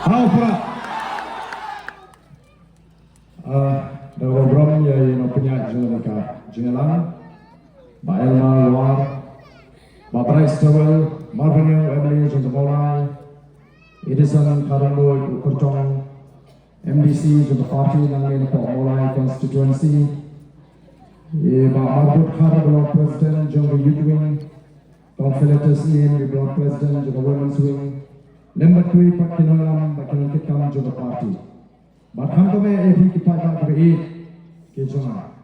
Alpha. Program yang punya jingïalang, Pak Elma Luar, Pak Bryce Towel, Marvin Emily Junta Mawlai, Edison Karango Kurcong, MDC Junta Party Nangin Pak Mawlai Constituency, Pak Mahmud Khair Block President Junta Youth Wing, Confederates in Block President Junta Women's Wing, Lembat Kui Pak Kinonam Pak Kinonam Junta Party. Batham kami epi kita kami kejungan.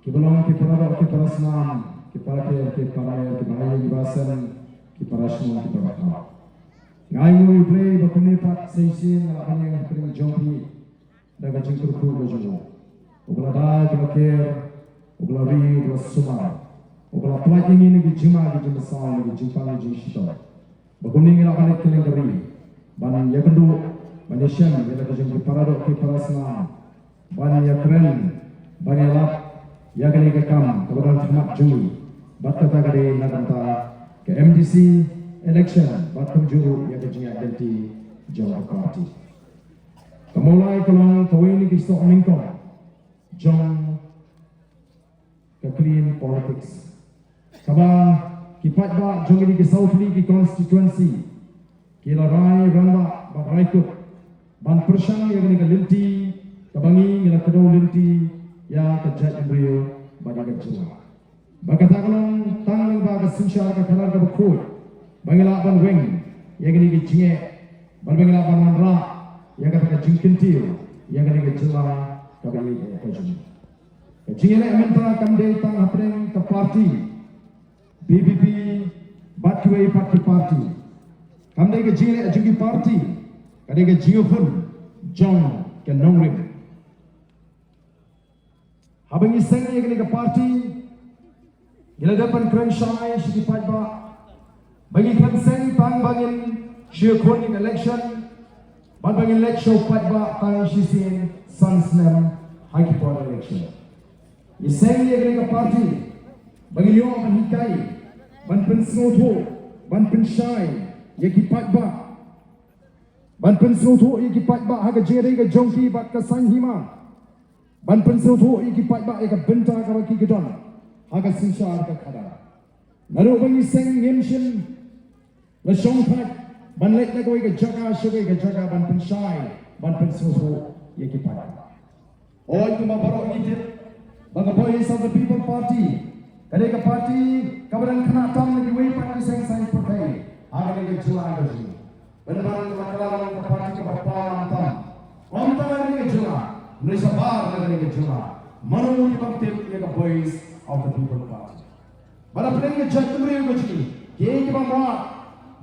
Kibalong kiparado kiparasnam kipara kibasan kiparasnam kiparata. Ngayu play bakuni pat seisin ngalakan yang kering jompi daga jengkurku bajungu. Uglada kibakir uglabi uglasuma. Ugla pelajing ini dijima dijemesal dijimpang dijishito. Bakuni ngalakan yang kering ban yakendu manusia yang terjun di paradok di parasna, banyak keren, banyak lap, yang kini kekam, kebetulan termak juli, batka kali naganta ke MDC election, batkum juru yang terjun di Jawa Party. Kemulai kalau kawin ini kisah mingkong, jong ke clean politics. Kabah kipat ba jong ini kisah di Constituency, kila rai randa babraikut. Ban persang yang ni kelinti, kabangi yang kedua linti, ya kejat embrio pada kejua. Bagatakan tang baga sinsyar ke kanar ke bakut, bangila ban weng, yang ni kejinge, bangila ban manra, yang kata kejingkintil, yang ni kejua kabangi kejua. Kejinge le mentra kamde tang hapreng ke parti, VPP, batkuai parti, kamde kejinge le ajugi parti. Kadang jingïalang John ke nongrim. Habang iseng yang kini ke parti, gila depan keren syai sedikit ba. Bagi keren seng tang bangin syukun in election, bangin election pat ba tang shisin sansnem haki pon election. Iseng yang kini ke parti, bagi yo menghikai, ban pensnoto, ban pensyai, yang kipat ba. Ban pensutu iki pat ba haga jeri ga jongki bat ka sanghima. Ban pensutu iki pat ba eka benta ka baki gedon. Haga sinshar ka khada. Naru bangi seng yemshin. La shongpat ban lek na ga jaga shwe ga jaga ban penshai. Ban pensutu iki pat. Oi kuma baro iki bang boys of the people party. Kade ka party kabaran khana tam lagi wei pat seng sai pakai. Haga ga jula ga ji. Benar-benar kemakan keparti kebaparan tam. Orang lagi kejula, Malaysia bar lagi kejula. Manu ni bangkit ia ke boys of the people party. Pada pening ke jatuh mereka kecil. Kini kita buat,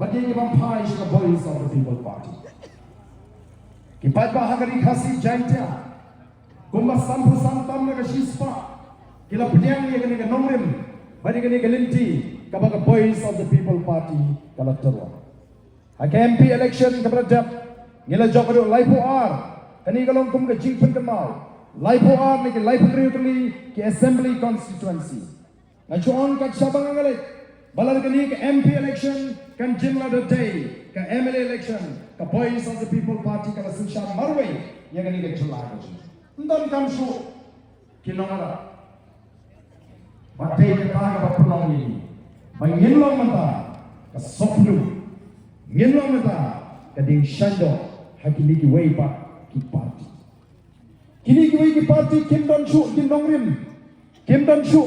bagi kita pay ke boys of the people party. Kipat bah hari kasih jaya. Kumba sampu santam lagi sispa. Kila pening ia kini ke nomrim, bagi kini ke linti. Kepada boys of the people party kalau terus. KMP election kepada ngila jok ado laipo R kani kalong kum ke jingpen kemal laipo R ni ke laipo kriutli ke assembly constituency ngachuan kat sabang ngale balar kani ke MP election kan jimla do day ke MLA election ke boys of the people party ke sinshar marway yang kani ke jula ndam kam su kinongara batai ke ta ke pelong ini bangin long mata ke soplu Ngelong mata kading shando hakili ki wei pa ki party. Kini ki wei ki party kim don shu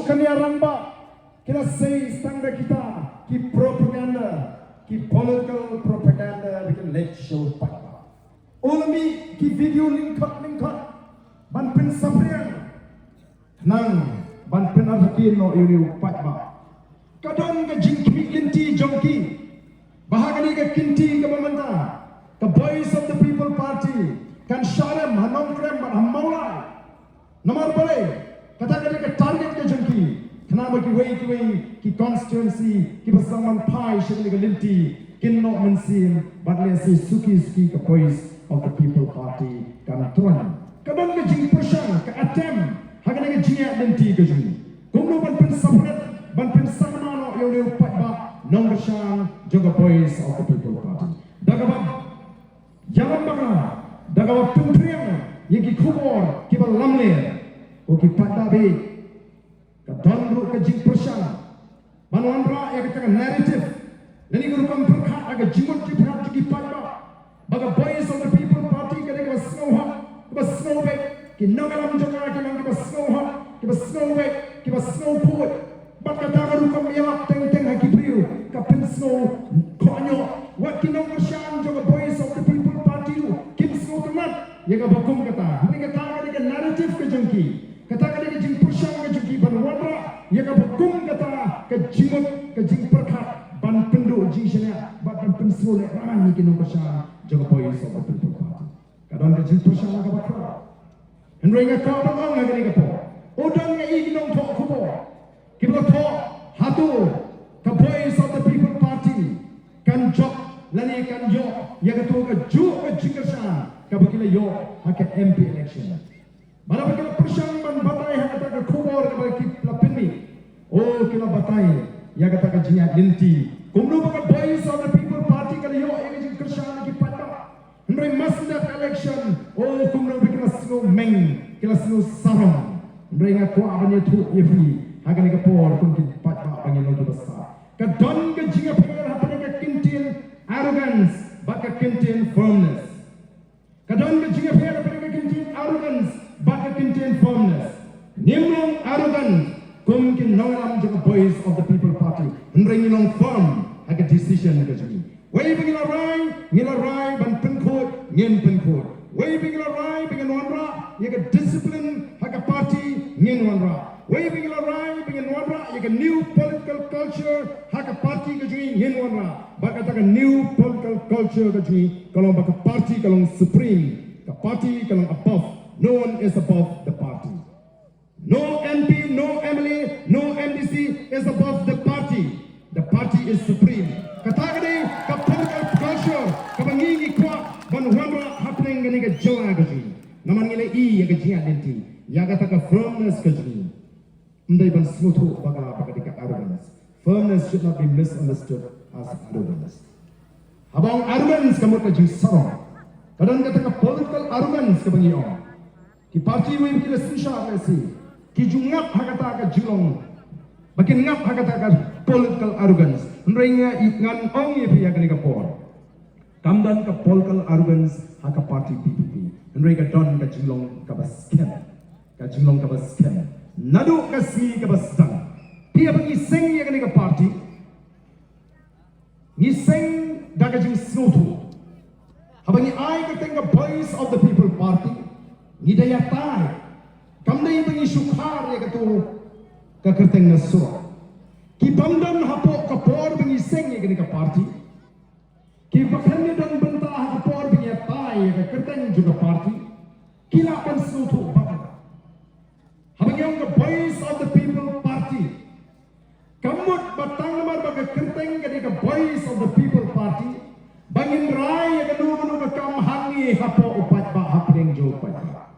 kani arang ba. Kila say standar kita ki propaganda ki political propaganda bikin lecture pa. Ulami ki video link ban pen saprian nang ban pen arkin no iri pa ba. Kadon ka jingki linti jongki. Bahagani ke kinti ke pemerintah, ke boys of the people party, kan syarem hanong krem ban Mawlai. Nomor boleh katakan ke target ke jengki. Kenapa ki wei ki constituency ki pasangan pai shekli ke linti kin no mensin badle si suki ke boys of the people party kan tuan. Kadang ke jing persang ke atem hagani ke jingiak linti ke jengki. Kumno ban pensapret ban pensamano yo le pat ba Nongreshan juga boys of the people party. Dagabab Jangan bangga, daga pentriang, yang kubor, kita lamler, oki padabe, kadandru kejing persyang, manuandra yang kita narrative, nani guru kamperkat aga jimut jiprat jiki pada, baga voice of the people party kita snow back, kita nangalam jaga kita snow back, kita snow put, baga daga guru kamyalak teng haki priu, kapin snow konyo, wat kinong persyang jaga voice of the people party tu, kim snow tenat. Yang bakum kata, ini kata ada narratif kejengki, kata ada kejeng persyang kejengki ban wadra, yang bakum kata kejimut kejeng perkat ban penduk jingshanya, ban pensule ran ni kinong persyang jaga voice of the people party. Kadang kejeng persyang agak bakra. Henry kau bangong agak ni kapo. Odang ni kinong tok kubo. Kita tok hatu ke voice of the people party. Kan jok lani kan yo yang ketua kejuk kejingkersan. Kabakila yo hak MP election. Mana bakila persyang ban batai hak kata ke kubor ke bagi lapini. Oh kila batai ya kata ke jingat linti. Kumno baka voice of the people party kala yo yang jing kersyang ki pada. Henry masdat election. Oh kumno bakila snow meng kila snow sarong. Henry ngak ko abanye tu yefi hak ni kapor kum ki pada bangin lo besar. Kadon ke jinga pengen hak ke kintin arrogance baka kintin firmness. Kadang kejengah pihak daripada contain arrogance, baka contain firmness. Nimlong arrogant, kumkin nongalam jaga voice of the people party. Henry nilong firm, haka decision kejengah. Wai bingila rai ban penkod, ngin penkod. Wai bingila rai bingin wanra, yaga discipline haka party, ngin wanra. Wai bingila rai bingin wanra, yaga new political culture, haka party kejengah, ngin wanra. Baka taka new political culture kejengah, kalau baka party kalau supreme, the party kalau above, no one is above the party. No MP, no MLA, no MDC is above the party. The party is supreme. Katagade ka political culture, kabangingi kwa banwandra happening ngani ka jawa kejengah. Naman ngile I yaga jiat nanti, yaga taka firmness kejengah. Ndai ban smutu baka dika arrogance. Firmness should not be misunderstood as arrogance. Habang arrogance kamu kejeng sarong. Kadang kata political arrogance kebangi orang. Ki parti wim kila susah kasi. Ki jungap hakata ka jilong. Makin ngap hakata ka political arrogance. Nrenga ngan ong ye pia kani kapor. Kamdan ka political arrogance haka parti VPP. Nrenga don ka jilong ka basken. Ka jilong ka basken. Nadu kasi ka basdang. Pia bagi seng ye kani ka parti. Ni seng daga jing snotu. Habangi ai ka tenga voice of the people party. Ni daya tai. Kamdai bangi sukhar ya katu ka kerteng na surah. Ki bamdan hapo kapor bangi seng ya kani ka party. Ki bakhannya dan bentah kapor bangi tai ya kerteng juga party. Kilapan snotu bakal. Habangi ang ka voice of the people party. Kamut batang namar baga kerteng kani ka voice of the people party. Bangin rai ya kanu kam hangi hapo upat ba hapeng jo upat ba.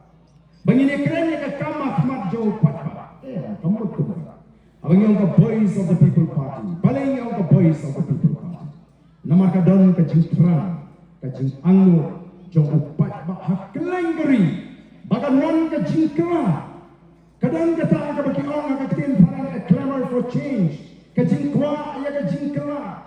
Bangin ekran ya kam ahmad jo upat ba. Kamut tu. Abang yang ka voice of the people party. Paling yang ka voice of the people party. Namar ka don ka jingtrang, ka jing angu jo upat ba haklengeri. Bagan wan ka jingkra. Kadang kata ka bagi orang ka tin parang a clamor for change. Ka jingkwa ya ka jingkra.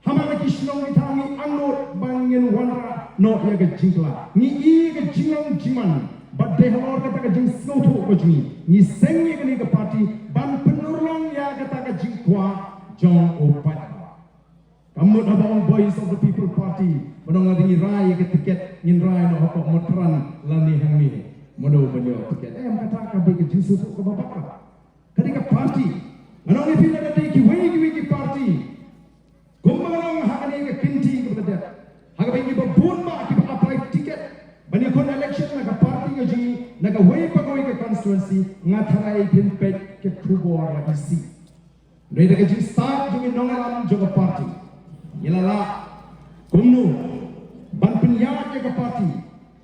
Hamala kishnong itangi angot bangin wanra no ya ke jingla ni I ke jinglong jiman but they have kata ke jing snoto ko jmi ni seng ye ke party ban penurlong ya kata ke jingkwa jong opat kamut abang voice of the people party menong ngi rai ke tiket ngin rai no hokok motran lani hangmi modo banyo tiket kata ka be ke jing susu ke babak kadika party menong ni pila ke ki wei party Gumbalong hakani ke kinti ke bedet. Hakabai ke babun ma ke apply ticket. Bani kon election naga party ke ji naga way pagoi ke constituency ngatharai pimpet ke kubor la isi. Reda ke ji start jungi nongalam joga party. Yelala kumnu ban pinya ke party.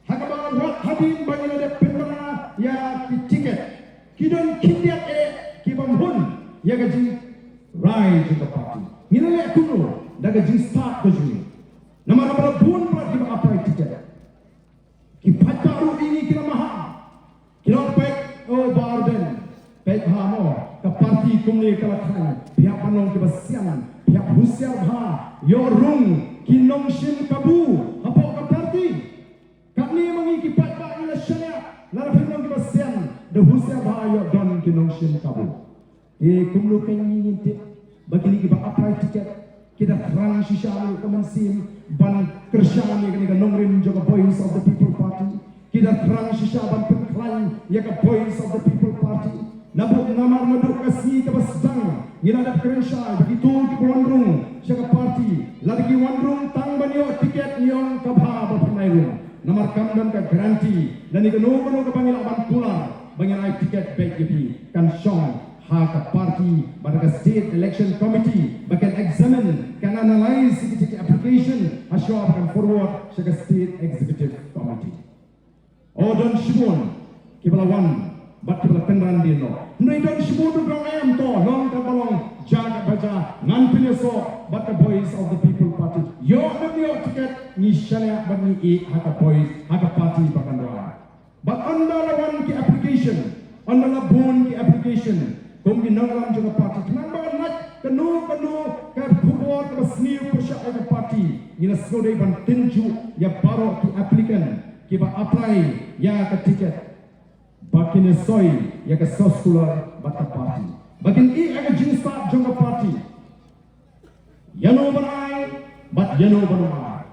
Hakaba wat habin bani ada pimpana ya ki ticket. Kidon kindiat ki bambun ya ke ji rai joga party. Nilai kuno daga jing start ke juni. Nama nama pun pernah di apply tiket. lek hamo ke parti kumni kalakan pihak panong ke basian pihak husiar ha yo rung kinong shin kabu apa ke parti kami mengi kipat ba election lara pinong ke basian de husiar ha yo don kinong shin kabu kumlo kenyi inti bagi ni ba apply ticket kita terang shisha ke mensim ban kersyani ke nongrin juga voice of the people party kita terang shisha ban pengklaim ya ke voice of the people party nabuk namar maduk kasih ke basdang ina ada kerensya begitu di wandrung syak party lagi wandrung tang banyo tiket nyong kabha bapnairu namar kamdan ka garanti dan ikano ke bangil aban pular bangil ai tiket baik gibi kan syong ha ka party pada state election committee bakan examine kan analyze tiket application asyo akan forward syak state executive committee odon shibun kibalawan bat kibala kendan dino ndai don shibudu grong ayam to non ka balong jaga baja ngan pinyeso bat the voice of the people party yo yo tiket ni sharia bat ni e haka voice haka party bakan doa but andala one ki application andala bon ki application kom gi nanglam juga party nang bagan nat kanu ka phubor ka sniu persya ka party ina sodai ban tinju ya baro ki applicant ki ba apply ya ka tiket bakin soy ya ke soskular bata party bakin I aga jinsta jonga party yano banai bat yano banai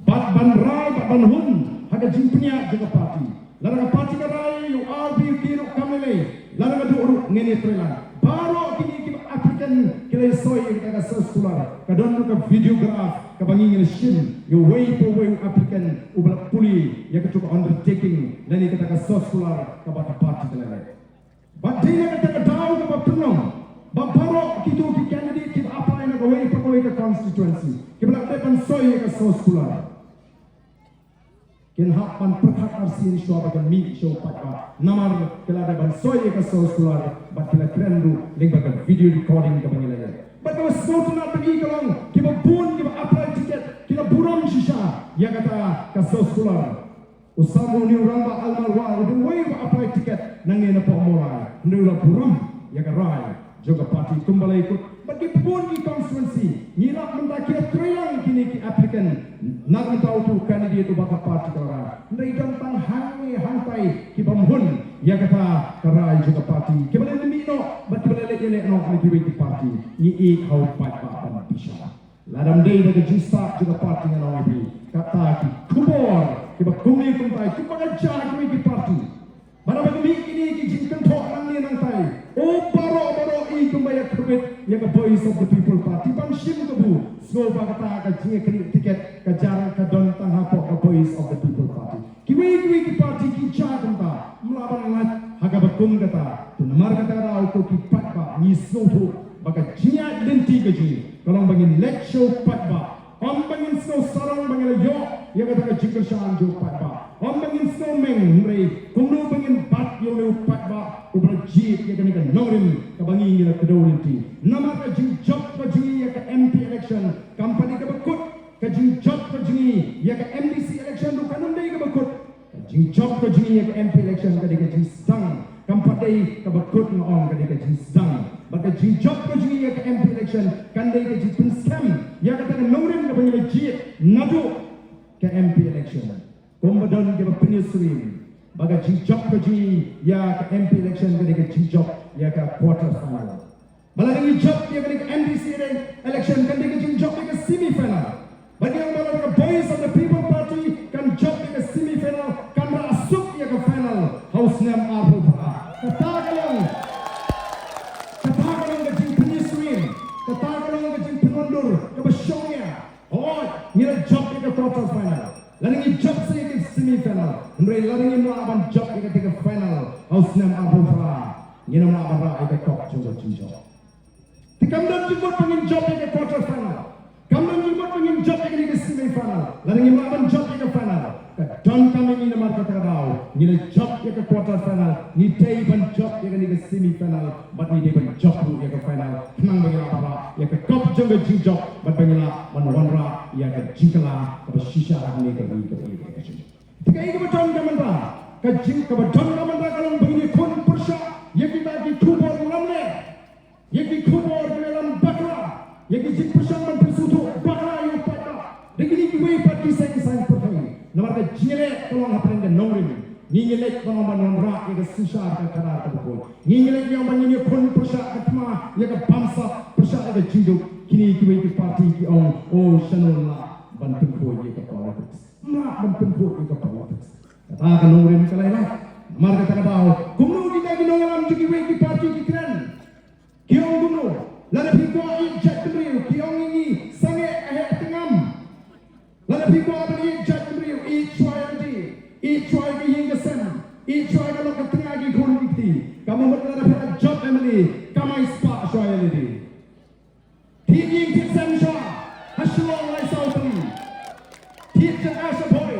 bat ban rai bat ban hun haga jimpnya jonga party lara party ka rai you all be kiro kamele lara du ngene trela baro kini ki applicant kile soy ka soskular ka don ka videograph ka bangin shin you way for way applicant ubal puli ya ke cukup undertaking dan ini kata soskular ka bata party kelele batina kata daw ka batunong babaro kitu ki candidate ki apply na way for way ka constituency ki balak depan soy ka soskular kin hapan perhat arsin show bagan mi show patwa namar kelada ban soy ka soskular bat kila trendu link bagan video recording ka bangilele but was voted not pergi kalong kiba bun kiba apply ticket kila buram shisha ya kata kasoskular usamu ni ramba almarwa the way to apply ticket nangi na po Mawlai ndula buram ya karai juga parti kembali ikut bagi pun di constituency nilap mendaki trilang kini ki applicant nak tahu tu candidate tu bakal parti karai ndai tentang hantai ki bamhun ya kata karai juga parti kembali demi no bagi boleh elek no ki parti ni ik hau pat pan bisa ladam dei bagi jinsta juga parti ngano ibi kata ki kubor ki bakumi kumpai ki bagajar ki parti mana bagi mi ini ki jinkan thok nang ni nang tai o baro I kumbaya kubit ya ka voice of the people party pan shim kabu so bagata ka jinge kri tiket ka jar ka don tang ha ka voice of the people party ki party ki cha kumta mlaban lat haga bakum kata tu namar kata ra ko ki patba ni so baga jinga denti ka ji kalong bangin let show patba om bangin so sarang bangin yo ya kata ka jikar shan jo patba om bangin so meng rei kumno bangin bat yo le patba ubra ji ya ka nongrim ka bangi ni ka dawinti nama ka jing job ka ji ya ka MP election company ka bakut ka jing job ka ji ya ka MDC election du kanun dei ka bakut ka jing job ka ji ya ka MP election ka de ka jing stang company ka bakut ngong ka de ka jing stang baka jing job ka ji ya ka MP election kan dei ka jing scam ya ka nongrim ka bangi ji nadu ka MP election kombadon ka penisrim baga jingjok ka ji ya ka MP election ka dika jingjok ya ka quarter final bala ni job ya ka dika MDC election kan dika jingjok ka semi final bagi yang bala ka voice of the people party kan job ka semi final kan masuk ya ka final house name arbo katakalong ka jing peniswin katakalong ka jing penundur ka basyongya oh ngira job ka quarter final laling job sa ka semi final Ndre laring mo aban job ika final house name abra ngina mo abra ika top job tikamdan jimot pangin job ika quarter final kamdan jimot pangin job ika semi final laring mo aban job ika final don kami ni namar kata daw ngina job ika quarter final ni tay ban job ika semi final but ni day ban job ika final nang bangila abra ika top job but bangila wanra ika jingkala ka shisha ni ka Tiga ini kebetulan kamera, kajing kebetulan kamera kalau begini kon persya, ya kita di Yagi kubor dalam bakla, yagi jik persamaan bersutu bakla yang pada. Dengan ini way parti saya pertama. Nama jingele tolong apa yang nongrim. Ngilek tolong banon rak yang susah kerana terbuat. Ngilek yang banyak kon persa ketma yang bangsa persa yang jinjuk. Kini way parti ki oh senola bantu ko ye ka politics. Ma bantu ko ye ka politics. Kata nongrim kalailah. Marga kata bahawa kumno kita ginongalam jiki way parti ki keren. Kiong gumno, lada piko ijat beriu, kiong ini sange tengam. Lada piko ijat beriu, ichwai hingga sen, ichwai kalau ketengah gi gun ikti. Kamu berlada pada job emily, kamai spa shwai lidi. Tiing tiksan shwa, hasilong lai sautri. Tiik asa boy,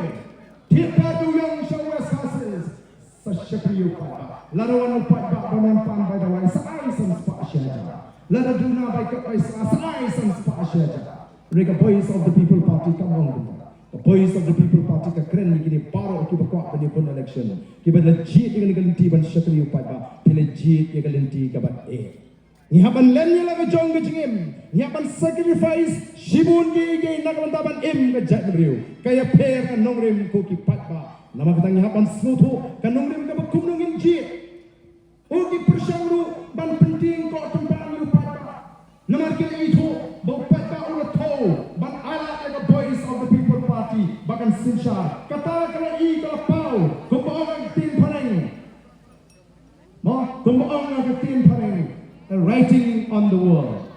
tiik katu yang shawes hasis. Sashakriu pada, larawan upat bak bermanfaat pada lai saai spa. Let us do now by eyes and spasha. Rega voice of the people party come on. The voice of the people party ka keren ni kini baru ki bakwa pada pun election. Ki bad legit dengan galanti ban syakri upai ba. Ki legit ya galanti ka bad Ni haban len ni la jong ke jingim. Ni haban sacrifice shibun gi nagabantaban ka jat riu. Kaya pair ka nongrim ko ki pat ba. Nama katang ni haban smutu ka nongrim ka bakum nongin jit. O ki persyangru ban penting ko tempat Nama kita itu bapak ulat tahu, ban alat the voice of the people party, bahkan sinsar. Kata kalau kalau pau, kumbaong tin pareng, kumbaong tin pareng, writing on the wall.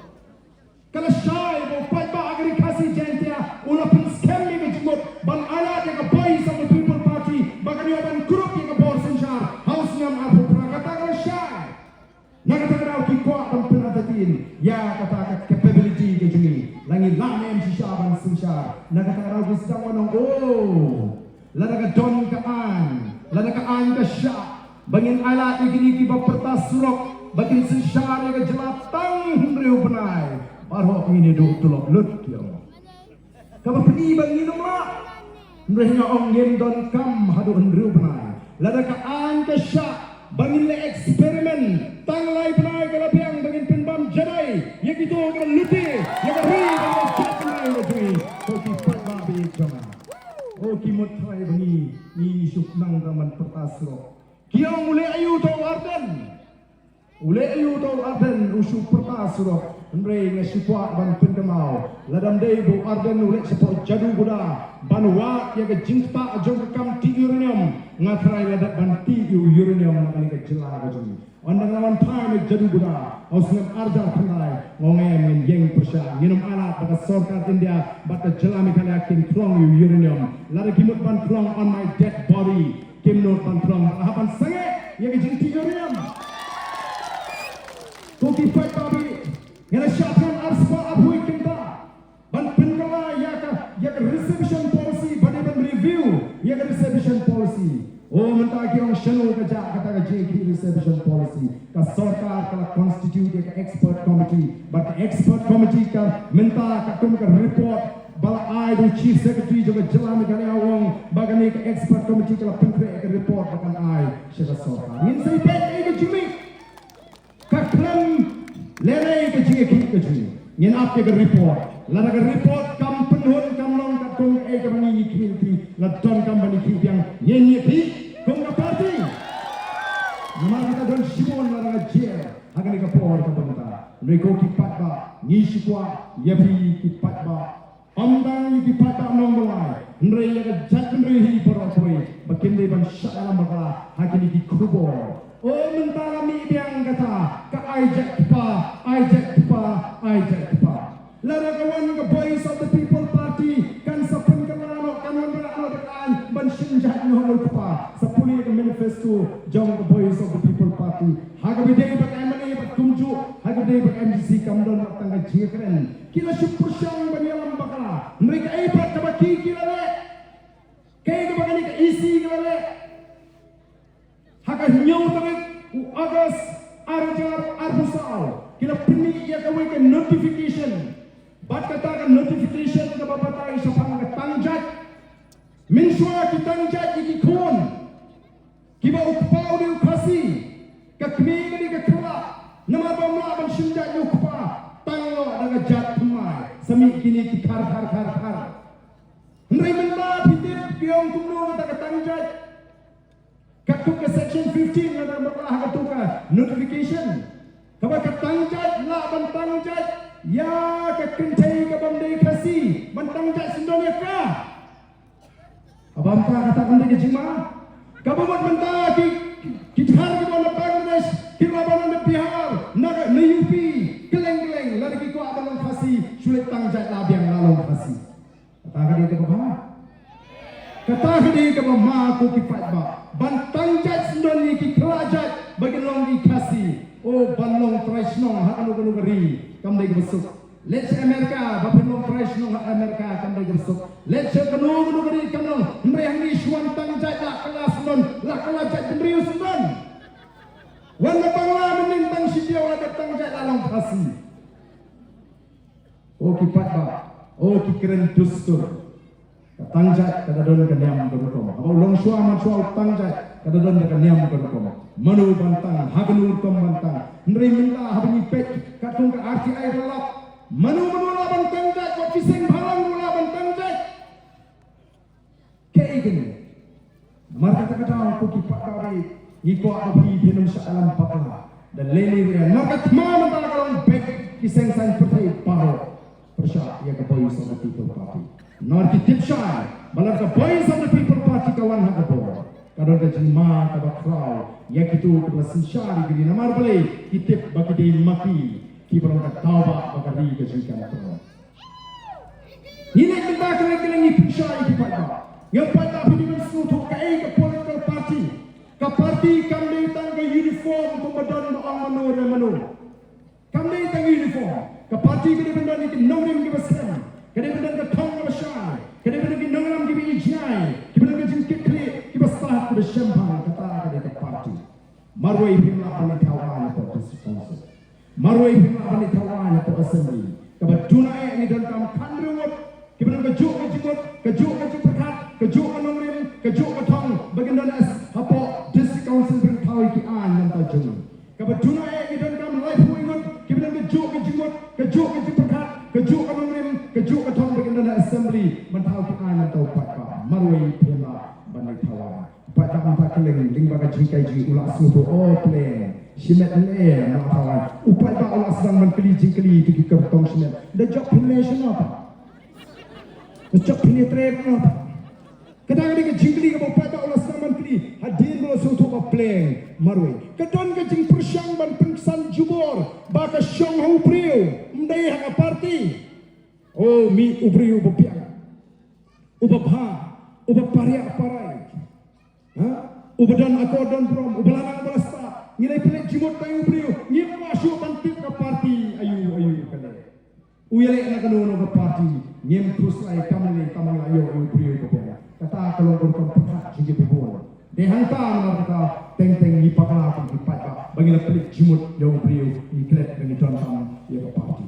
Kalau shy bapak agar kasih jentia, ulah pun scam ni kejumut, ban alat the voice of the people party, bahkan dia ban grup yang kebor sinsar, haus ngam apa pernah kata kalau shy. Nak kata kalau kikuat dan penatatin, ya kata capability ke jumi. Langit lamen si syaban sinsar. Nak kata kalau sedang wanong lada ka don ka lada ka ka syak. Bangin alat igini kiba pertas surok, batin sinsar ka jelatang riu benai. Baru ini duk tulok lut dia. Kaba peni bangin mak. Mereka ong ngem don kam hadu riu benai. Lada ka ka syak. Bangin le eksperimen tang lai benai kalau biang bangin penbam jadai yang itu kalau luti yang kari bangin cak lai lagi koki patma bi jama oki mutrai bangi ni isuk nang raman pertasro kiang ule ayu tau arden usuk pertasro Mrei ngasipwa ban pendemau ladam dei bu arden ulek sepok jadu buda banwa ya ke jingpa jong kam ti uranium ngatrai ladat ban ti uranium nakali ke jela ke jumi ondang lawan time jadu buda ausnem arja pandai ngongem min yeng persya minum alat pada sorkat India bata jela mi kali akin klong uranium lada kimut ban klong on my dead body kimnot ban klong hapan sange ya ke jing ti uranium koki fight babi Ngana syatan arspa abui kinta ban penkala ya ka reception policy ban review ya ka reception policy mentah ki orang shanu kerja kata ka JK reception policy ka sarkar ka constitute ya ka expert committee but expert committee ka mentah ka kum ka report bala ai do chief secretary juga jelam kali awang bagani ka expert committee ka pentre ka report bakan ai syaka sarkar min sai pet ka jimi ka klam Lere ke jiki ke jiki, nyen apa ke report, lada ke report kam penhun kam long kat kong ke bani kiri, ladon kam bani kiri yang nyen kiri, kong ke parti. Nama kita don Simon lada ke jail, akan ke por ke banta. Mereka kipat ba, ngisi kuat, yapi kipat ba, amdang kipat ba nombolai. Mereka ke jat mereka berapoi, bakin dia ban syalam bakal, hakini di kubur. Mentara mi biang kata ka ajak pa lara kawan ka voice of the people party kan sapen kalano kan berakno dekan ban sinjat no pa sapuli ka manifesto jong ka voice of the people party haga bidai ba MLA ba tumju haga bidai ba MDC kamdon tangga jikren kila syukur syang bani alam bakala mereka ibat ka baki kila le kay ka bagani ka isi kila le Haka nyau tarik Agas Arjar Arbusau Kila pini ia kawai ke notification Bat katakan notification ke babatai Sapang ke tangjat Minsua ki tangjat iki kon Kiba upau di ukasi Kakmi ke di kekelak Nama bamla ban sinjat Yong tumno kata katangjat. Katuk ke section 15 ada baklah katuk notification. Kaba katangjat la bantangjat ya ka kentai ka bandai kasi bantangjat sindonya ka. Abang ka kata bandai ke jima. Kaba mat banta ki thar ke bona Bangladesh ki labanan de Bihar na UP keleng-keleng lari ki ko abang kasi sulit tangjat la biang lalong kasi. Kata dia ke bapa. Kata dia ke bapa ko ki fatba. Bantangjat sindoni ki kerajat bagi long dikasih. Oh balong tresnong hak anu geri kam dai besuk. Let's America bapelong tresnong hak America kam dai besuk. Let's kanu geri kam long mrehang ni suan tangjat la kelas non la kelajat bendriu sindon. Wan bangla menintang sidiau la tangjat lalong kasih. Oh ki fatba. Oh ki keren dustur. Tangjat kada don kanyam berkom. Abau long suam tangjat kada don kanyam berkom. Manu bantang hagenur kom bantang. Nri minta habini pek katung ka RTI relap. Manu la bantang jat ko kiseng balang la bantang jat. Ke igen. Mar kata ko ki pakari iko api binum salam pakla. Dan leni dia nakat ma mentala kalong pek kiseng san pertai paro. Persya ia ke boy sama people party. Nor ki tipsai balar ka boy sama people party kawan hakapo. Kadang ka jima ka bakrau ya kitu ka sinsyari gini namar balik kitip bagi dia mati ki barang ka tauba bakari ka jingkan ko. Ini kita keleng-keleng ni tipsai ki pada. Yang pada video suatu ka ka political party. Ka party kami tangga uniform pemadan doang manu. Kami tangga uniform. Ka party kini benda ni nongrim ki basam. Kini benda ka thong ka basai. Kini benda ki nongram ki bijai. Kini benda ki jingkit kli ki basah ki basyambang kata ka ka party. Marwai himla pani tawana to Constituency. Marwai himla pani tawana to Assembly. Ka baduna ni dan kam kandrungot ki benda ka juk ki jingot, ka juk ki perkat, ka juk ka nongrim, ka juk ka thong bagindan as hapo district council bin tawi ki an nan ta jung. Ka baduna ni dan kam life wingot ki benda ka juk ki jingot, ka juk ki perkat, ka juk ka nongrim, ka juk ka thong bagindan Assembly man tawi ki an nan ta pat ka. Marwai himla pani tawana. Pada empat keleng lingba kajikai ji ulas suatu play simet le nak kawan upai ba ulas sedang menpilih jingkeli di kertong simet the job relation apa the job penetrate apa kadang dia jingkeli ke upai ba ulas sedang menpilih hadin ulas suatu play marwai kadang ke jing persyang ban pengsan jubor ba ka syong hu priu mdai hak parti oh mi ubriu bepiang ubabha ubaparia parai ubadan akordan prom ubalanang balasta nilai pelik jimut tayu beliau ngip masuk bantik ke parti ayu kale uyale nak kanu ke parti ngim terus lai kamle ayu beliau ke beliau kata kalau kon pekat jige bebon de hangta kata teng ni pakala ki patka bagi pelik jimut yo beliau ni klet ngi ton tam ye ke parti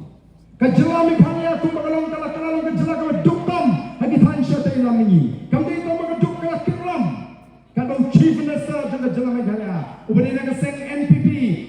kajelami khania tu bagalong kala ke jelaka duktam hagi thansya te lamni kamde to magaduk kala kiram kadang chief minister juga jelang negara. Ubani nak seng NPP.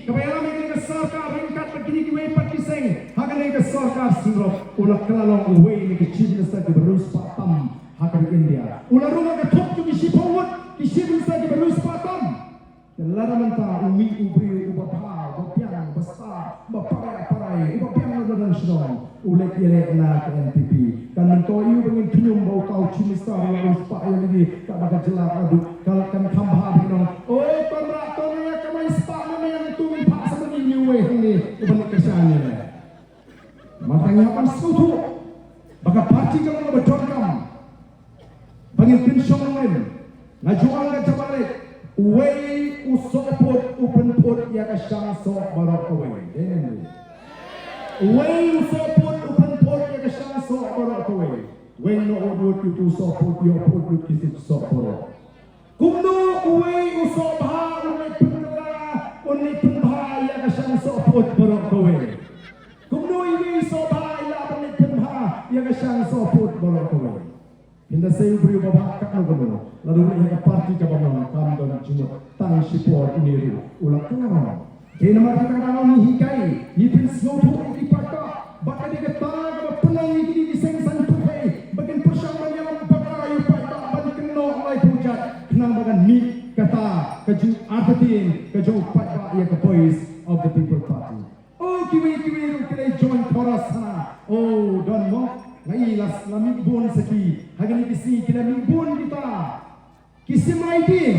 Kapaya lama ini sarkar ringkat begini kiway pat kiseng. Hakan ini sarkar sindrop. Ulah kelalong away ini chief minister di berus patam. Hakan India. Ulah rumah ke top tu kisi pawut. Chief minister di berus patam. Lara mentah umi ubri ubapha ubapiang besar baparai ubapiang nadan sedong. Ulah kira nak NPP. Kan mentoyu dengan penyum bau kau chief minister yang uspa yang ini tak bakal jelak aduk. Kalau kami tambah binong, oh kontraktornya kami sepak mana yang tuin pak sebenarnya nyuwe ini ubah kesannya. Matanya apa sekutu? Baka parti kalau nak berjongkam, bangin pensiun lain, ngajuan ke cabalik, way usoput open put ya kesang sok barok away. Way usoput open put ya kesang sok barok away. Way no odut itu soput yo put itu sok barok. Kumno uwe usobha unni penbha ya kasang sopot borok kowe. Kumno iwi usobha ya unni penbha ya kasang sopot borok kowe. Hinda sei beri babak kakno kono. Lalu ia parti jabamon kam don jumut tang sipor uniru ulak kenal. Kena mari kakano ni hikai ni pinsno tu ikipaka bakal dikata penang ni di seng san tupai bagian persyang menyalam bakayu pada bagi keno Mawlai Pujat kenang bagan mi kata keju Ardent keju Pak ya ke voice of the people party. Oh kiwi kita join chorus sana. Oh don mo ngai las lami bon saki hagani kisi kita mi bon kita kisimai dia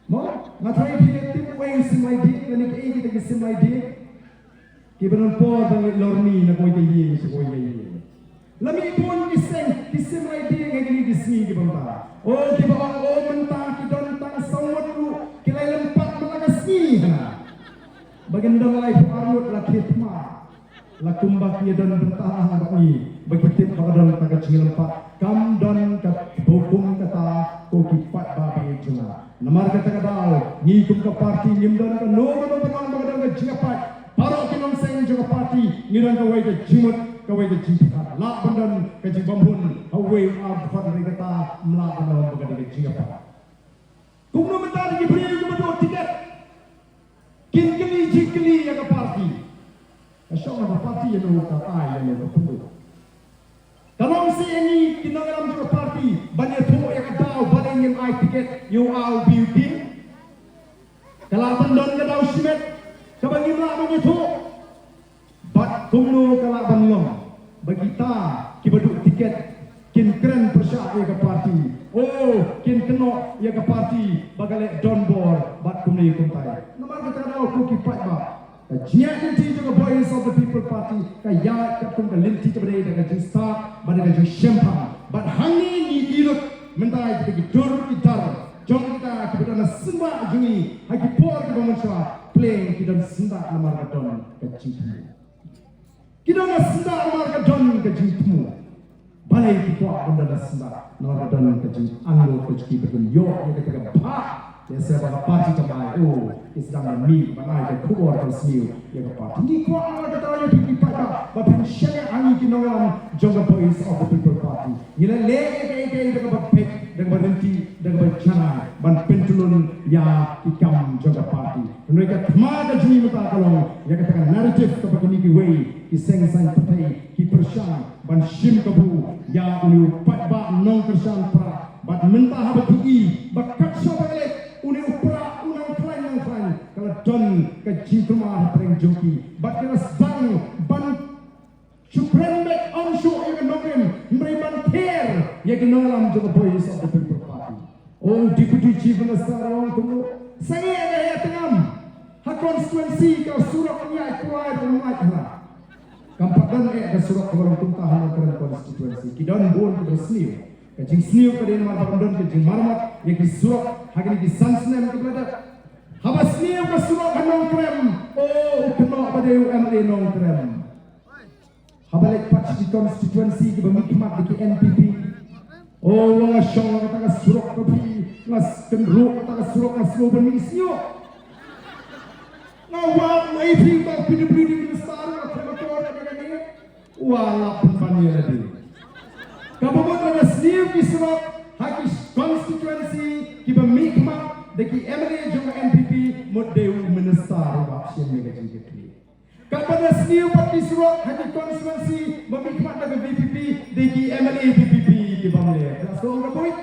mo ngatai dia tim way simai dia ni ke kita kisimai dia kibanon po bang lorni na koi ye so ye lami bon kisimai dia ngani kisi kibanta oh kibang oh mentah kidon tang sawat lu kilai lempat malakasi hana bagandang lai parut la khitma la kumbak ye don bertahan bagi begitu pakadon taga lempat kam don kat hukum kata ko kipat babi juna namar kata kadau ni kum ka parti nimdon ka no ka penang bagandang ka jiapat parok kinong seng juga parti ngiran ka wai ka jimut ka wai ka jipat la bandon ka jibambun away ab fat kata mla bandon bagandang ka jiapat kumno mentar ki beri ku bedo tiket kin jikli ya ka parti asal ka parti ya no ka ai ya no kalau si ini kita dalam juga parti banyak tu yang tahu banyak yang ai tiket you all beauty kalau bandon ke tahu simet kebangi lah banyak tu bat kumno kalau bandon bagita kibaduk tiket kin keren persyak ya ke parti oh kin keno ya ke parti bagale don bor bat kumno kumtai nomor kita tahu ku kipat ba Jia linti juga voice of the people party kaya kapung ka linti ke bade dengan justa bade dengan champagne but hangi ni dirut mentai kita dur gitar jom kita kepada semua jungi hagi por ke manusia playing kita senda nomor kadon ke jitu kita senda nomor kadon ke jitu balai kita benda senda nomor kadon ke jitu anglo ke jitu betul yo kita ba ya saya parti tamai oh sedang mi bangai ke kubur resmi ya ke parti ni ko ala kata ya pipi pada bapin syariah angi kinongan jonga voice of the people party ila le ke dengan bapek dengan berhenti dengan berjalan ban pentulun ya ikam jonga parti mereka thma da juni mata kalong ya katakan narrative ke begini ki way ki seng sang patai ki persyang ban shim kabu ya uni pat ba nong kersan pra bat mentah habati bakat syabale uni upra unang klan kalau don ke jingkuma paling joki bat kena sang ban Supreme back on show even nongin meriban care ya kenalam juga voice of the people party oh deputy chief minister orang tu sange ya tengam ha constituency ka surat niat kuai rumah lah kampadan ke surat orang tuntahan ke constituency kidon bon bersniu kajing sniu ke den mar bandon ke jing marmat ya ki surat hagini ki sansnem ke belada habas sniu ke surat kanong krem oh kena pada UMA nong krem habalik patch di constituency ke bermikmat di NPP oh wang syong kata surat ke pi ngas kendruk kata surat ngas lo bermisio ngawat mai pi tak PWD di besar atau motor ada ni wala pembani lagi kabut ada sniu ki surat haki constituency ki bermikmat deki MLA juga NPP modeu minister option negatif kepada sniu parti surat haki constituency bermikmat dengan VPP deki MLA VPP di Bangladesh so ngapoi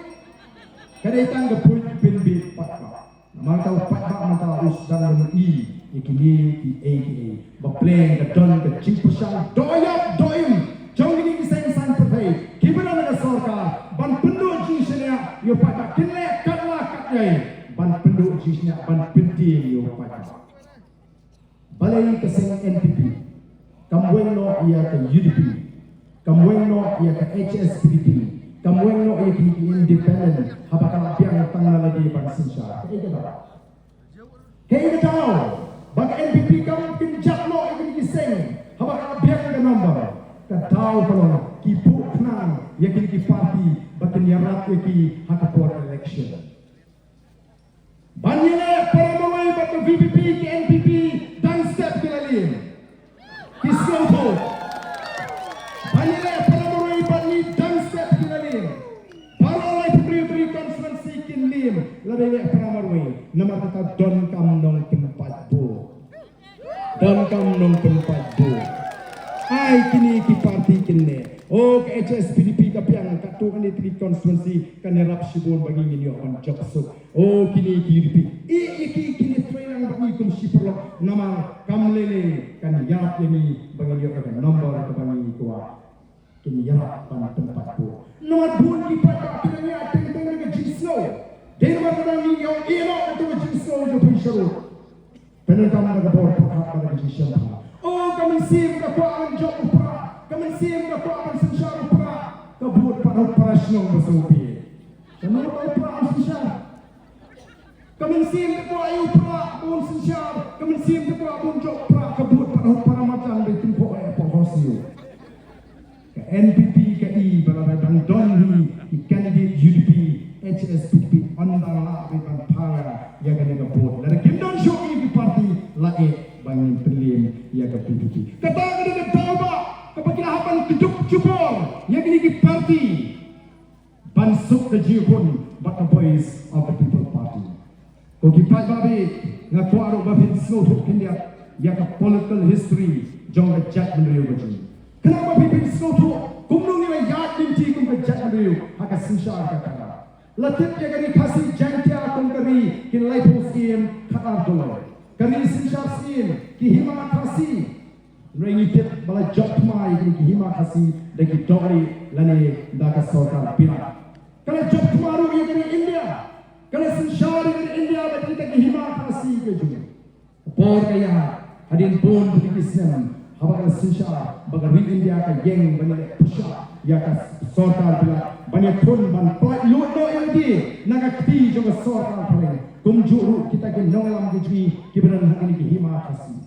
kada itang gapoi bin bit patba mantau patba mantau usdan i ikini di ATA bapleng ke don ke cimpusang doyap doim jong ini kisah san pertai kibana na sarkar ban penduk jisnya yo patba kinle katla katjai ban penduk jisnya ban penting yo patba balai keseng NPP kamweno ia ke UDP kamweno ia ke HSPDP kamweno ia ke independent habakala piang tangna lagi ban sinsha kaya tahu bag NPP kam pinjak no ikini kiseng habakala piang ke nombor kataw kalau kipu nang ia ke parti batin yarat ki hakapor election banyele para mulai batin VPP ke NPP dan step kilalim kiskoto banyele para mulai bani dan step kilalim para mulai Phudmuri Constituency kinlim labele para mulai nama kata don kam nong tempat bo don kam nong tempat bo ai kini ki parti kinne Oh ke HSPDP kapiang katu kan di constituency kan rap sibon bagi ini on job so. Oh kini UDP. Kini training bagi kum sipro nama kamlele kan yap ini bagi dia kan nombor ke bagi tua. Kini yap pan tempat tu. Nomor 2 di pada kini teng-teng ke jisno. Dia mana ni yang ino tu jisno jo pisau. Penan kamu nak bor pada jisno. Oh kami sim ka kuan job upra. Kami sim ka kuan sensyar upra. Kabut para operasyon bersupi. Kami upra sensyar. Kami sim ka kuan upra pun sensyar. Kami sim ka kuan pun job upra kabut para macam di tempat pohosio. NPP KI berada dan di candidate UDP HSPP andang la dengan para yang kena kabut. Dari Kindon Show ini parti lain bangin pelim yang ke PPP. Kata kena tawa kepakilahapan kejuk cubor yang kini parti bansuk ke jihun but the voice of the people party. Kau kipat babi ngaku aruk babi snow huk kindia yang ke political history jong ke jat meneriu baju. Kenapa babi snow huk kumnung ni yat dinti kum ke jat meneriu haka sinsyar kata. Latip yang kini kasih jangkia kum kari kin laipus im khatar dolai. Kari sinsyar sim ki hima kasih Rengitip bala job mai ki hima kasih deki dori lani daka sorkar pila. Kalau job maru yang dari India, kalau sinsyar dari India bagi deki hima kasih ke juga. Por kaya hadin pun bagi Islam, haba sinsyar bagi India ka yeng bani pusha ya ka sorkar pila bani pun ban plai lut no LD nagakti juga sorkar pila. Kumjuru kita ke nonglam keji kiberan hari ini hima kasih.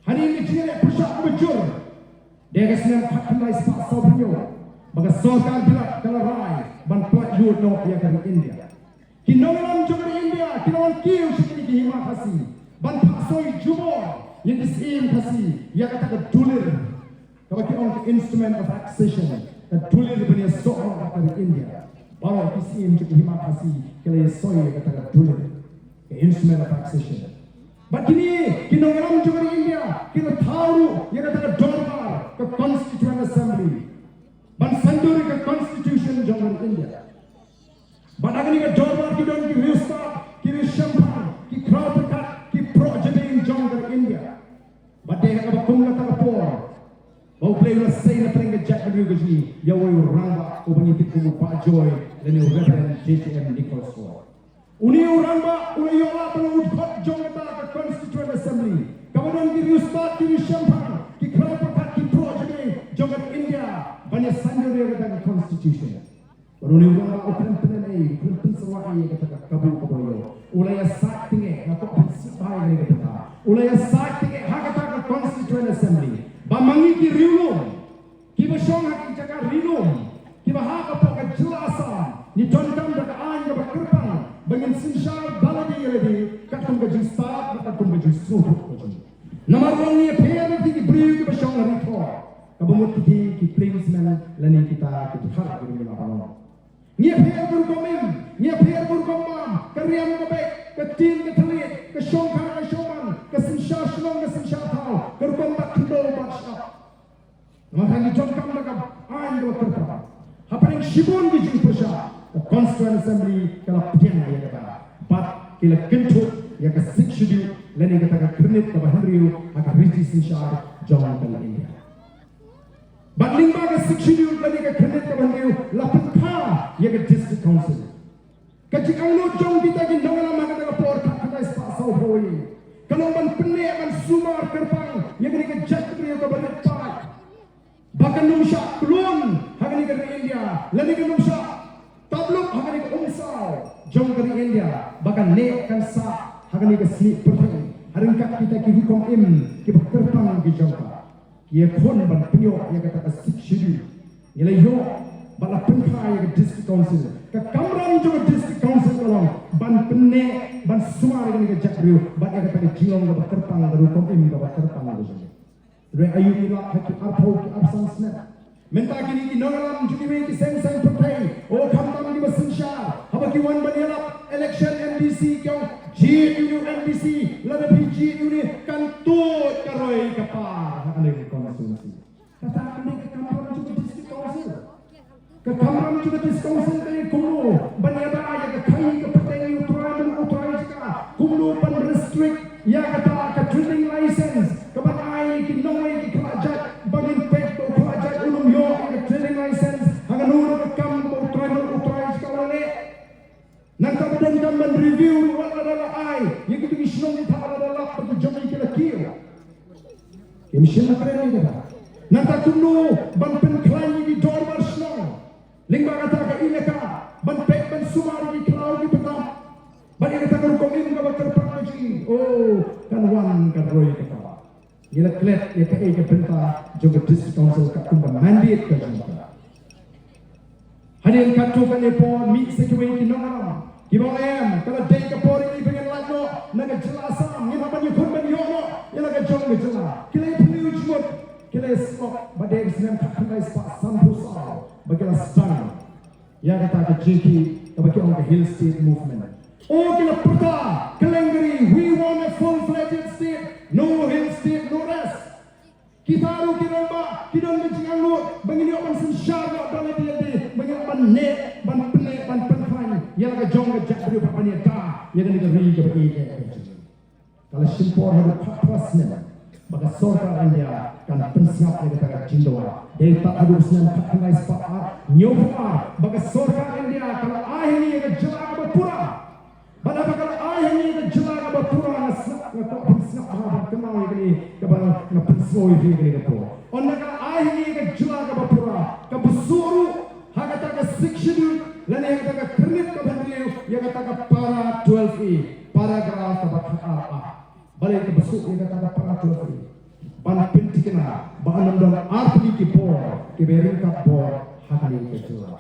Hari ini kita pusat bujur. Dia kesenang pakai sepak sobnyo. Baga sorkar bila kalau rai ban plat lut no ya dari India. Kinonglam juga dari India. Kinawan kiu sekali hima kasih. Ban paksoi jubor yang disim kasih. Ya kata ke dulir. Kalau kita instrument of taxation. Ke dulir punya soal dari India. Bawa kisim juga hima kasih. Kalau soy kata dulu ke instrument of taxation. But kini kinongram juga di India. Kita tahu yang kata dollar ke Constituent Assembly. Ban sanduri ke Constitution juga di India. But agar ni ke dollar kita orang ki restart, ki champagne, ki crowd cut, ki project juga di India. But dia kata kumla tak por. Bau play la say na pring jack na gaji ya wo ramba o bani tikku pa joy dan o referendum JTM Nicholas Ford uni ramba uni yola pala udkhot jongata ka Constituent Assembly kawan ki restart ki champagne ki crowd ki project jogat India bani sanjure ka Constitution baru ni ramba open penai pun sawai ka kabu kaboyo ulaya sak tinge na ko sipai ni ka ulaya sak tinge hakata ka Constituent Assembly bamangi ki rilum ki basong hak jaga rilum ki bahaka pa ka jelasan ni tontam daga an ga bakrpan bangin sinshar baladi yedi katum ga jista katum ga jisu namar wang ni pher ki briu ki basong rito kabumut ki plainsman lani kita ki har ki mina pano ni pher bur komim ni pher bur komam karyam ga baik ka tin ka thalit ka shong ka shoman ka sinshar shlong ka sinshar thau ka kombat Maka ni John kam daga an do terpa. Haparing shibon di jing pusha. The Constituent Assembly kala pian ya kata. But kila kentu ya ka 6 schedule lani kata ka kredit ka bahriu aka riti sinshar John kala India. But lingba ka 6 schedule lani ka kredit ka bahriu lapun kha ya ka district council. Kajikang no John kita ki nangala maka daga por ka spa sau hoi. Kalau man penne man sumar kerpang ya ka jat priyo ka balit pa. Bahkan numsha kulun hagani ke India lani ke numsha tabluk hagani ke umsau jom ke India bahkan nek kan sa hagani ke slip perteng haringkat kita ki hukum ki berterpang ki jangka ki khon ban pnyo ya kata ka schedule nilai yo bala penka ya ke district council ke kamran jo district council kolong ban penne ban sumar ni ke jakriu ban ya kata ki jilong ke berterpang ke hukum ke berterpang ke Re ayu ila haki arpau ki absang snap. Menta kini ki nongalam jukiwe ki sen pertai. O kamtam di basinsha. Haba ki wan banilap election MDC kyong GU MDC. Lada PG ini kantut karoi kapar. Hakane ki Constituency. Kata kini ke kampar juga district council. Kekamram juga district council kali kuno. Banyada ya kekai kepentingan uturai jika kuno pan restrict ya kata ke drilling license kebanai kinoi kelajat bangin pet kelajat ulum yo ke drilling license hangan nuru kekam uturai jika wale. Nanti badan kami review wala adalah ai yang kita isyong tak adalah perjalanan kita kira. Kemisyon na kaya nila. Nanti kuno ban penklaim di dorbar snow. Lingba kata ka ilaka ban pek ban sumari di klau di petang. Ban kata ka rukomin ka bakar pakaji. Oh, kan wan kan roy kata. Ila klet ya ka ke penta juga district council ka kumba mandate ka jumpa. Hadirin katu kan epo mi sekwe ki nongaram. Kibalem kalau day ka pori ni pengen lago naga jelasam ni apa ni kurban yono ila ka jong jela. Kila puniu jmut kila stop badai senam kakai spa sampusal bagilah stang. Ya kata ke jiki ka bagi orang ke hill state movement. Oh kila peta kelengri we want a full-fledged state, no hill state, no rest. Kita ru kiramba kidon menjingang lu bangini orang sensyara dalam dia bangini ban net ban penek ban penfan yang ke jong ke jak beri apa ni ta yang ke negeri ke bagi kalau simpor ada pasnya maka sorkar India kan pensiap yang kita cintawa dari tak ada usian pakai sepakat nyoba maka sorkar India kalau akhirnya yang jelak berpura pada kalau akhirnya yang jelak berpura nasab atau pensiap apa kenal ini kepada pensiap ini kepada orang kalau akhirnya yang jelak berpura kebesuru hakata ke section dan yang kata kredit kepada yang kata para 12E paragraf kepada balik ke besuk yang kata para 12E ban pentikna ban dan arti ki por ki beringkat por hakali ke jelas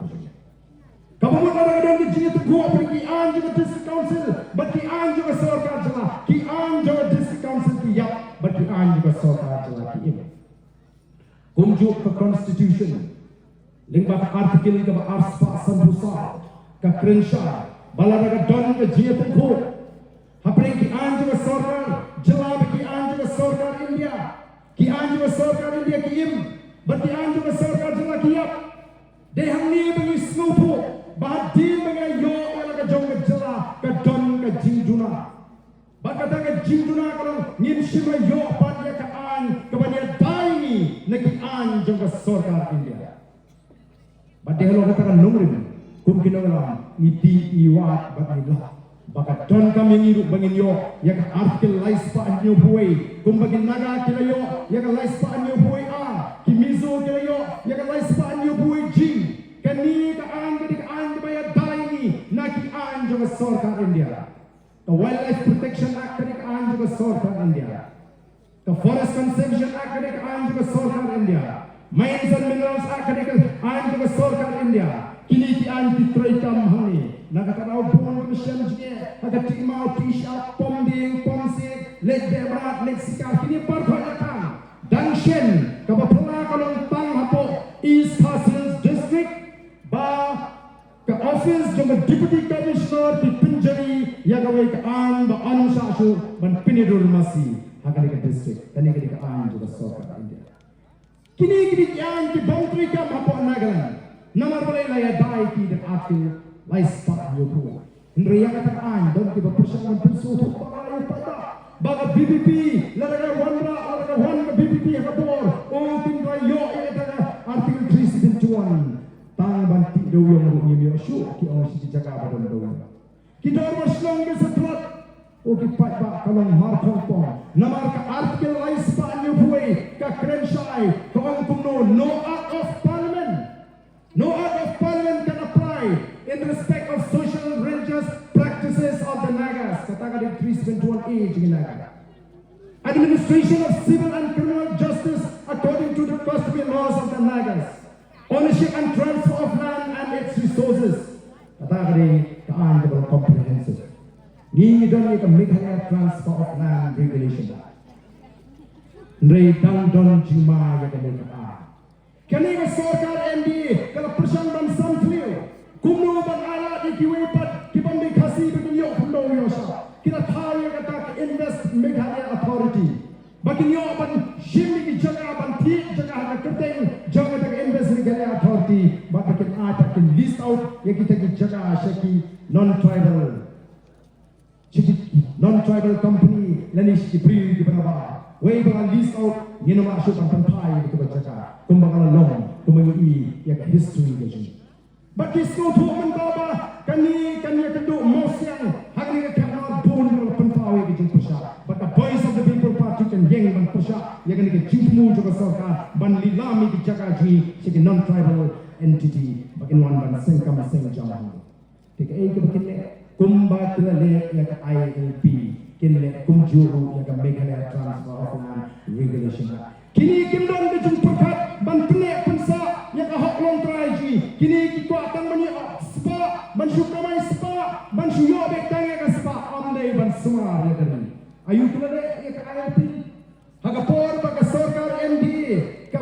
kamu ada dan dijinit gua pergi an juga district council bagi an juga sorkar jelas ki an juga district council ki yap bagi an juga sorkar jelas ki ini kunjuk ke constitution lingkap artikel ke arspa sambusal ke krensha balaraga don ke jinit gua hapre ki an juga sorkar jelas ki an juga sorkar India ki an juga sorkar India ki im bagi an juga sorkar jelas ki yap dehang ni bagi snopo bahdi bagi yo ala ka jong jela ka don ka jingduna bakata ka jingduna kalau ngin shima yo pada ka an ka banya dai ni naki an jong ka sorkar India badhe lo kata kan nongrim kum kinongala iti iwat bagi lah baka don kami ngiru bangin yo ya ka artikel lais pa anyo buai kum bagi naga kila yo ya ka lais pa anyo buai a kimizo kila yo ya ka lais pa anyo buai jing kani ka an bayar dai ni naki an juga sorkar India the wildlife protection act kani ka an juga sorkar India the forest conservation act kani ka an juga sorkar India mines and minerals act kani ka an juga sorkar India kini ki an ditroikam hani nakataraw bon mission je aga tikmau tisha pomding pomsek lek berat lek sikar kini parpanakan dangshen kabapala kalong tang hapo East Coast District ba ke office jong deputy commissioner di penjari yang kawai ke an ba an sashu ban pinidur masih hakali ke district tani ke an juga sorkar India kini yang di boundary kam hapo nagalan namar balai laya dai ki de akhir lais pa yo ko ndre yang kata an don ki ba persoalan persoalan pa pada baga VPP laraga wandra laraga wan VPP hakabor o tinggal yo ini kata artikel 371 tang banti do yang ni yo shu ki on si jaga badon do ki dor maslong ke setrat o ki pat ba kalong marthong pong namar ka artikel lais pa yo buai ka krenshai ko ang kumno no act of parliament can apply in respect of social religious practices of the Nagas. Katakan di 371A jingïalang. Administration of civil and criminal justice according to the customary laws of the Nagas. Ownership and transfer of land and its resources. Katakan di kaan kepada comprehensive. Ini dan ini Meghalaya Transfer of Land Regulation. Nrei dang don jima yang kemudian. Kani ka sorkar MD kalau persan ban samflio kumno ban ala di kiwepat ki ban dikasi begin yo kundo yo sa kita tahu ya kata invest Meghalaya Authority bagi yo ban shimi ki jaga ban ti jaga ha kerteng jaga invest Meghalaya non-tribal company lanish April di Panama. Way bang list out ngino masuk ang pantai itu baca. Kumbaga long kumagi ya history gaji. Bagi semua tu mentaba kani kedua mosiang hari ni kan pun pantai gaji pusat. But the voice of the people party kan yang ban pusat ya kani kejimu juga sorka ban lilami di Jakarta sebagai non-tribal entity bagi wan ban sengkam sengjam. Tiga ke begini kumba kelale ya ke ILP kinle kumjuru ya ke Meghalaya Transfer of Land Regulation. Kini kimdon ke jumpukat bantne pensa ya ke hak long traji kini kikuat tang mani spa bansukamai spa bansuyo bek tang ya ke spa amdai ban semar ya kan ayu kelale ya ke ILP hagapor baka sarkar MD ke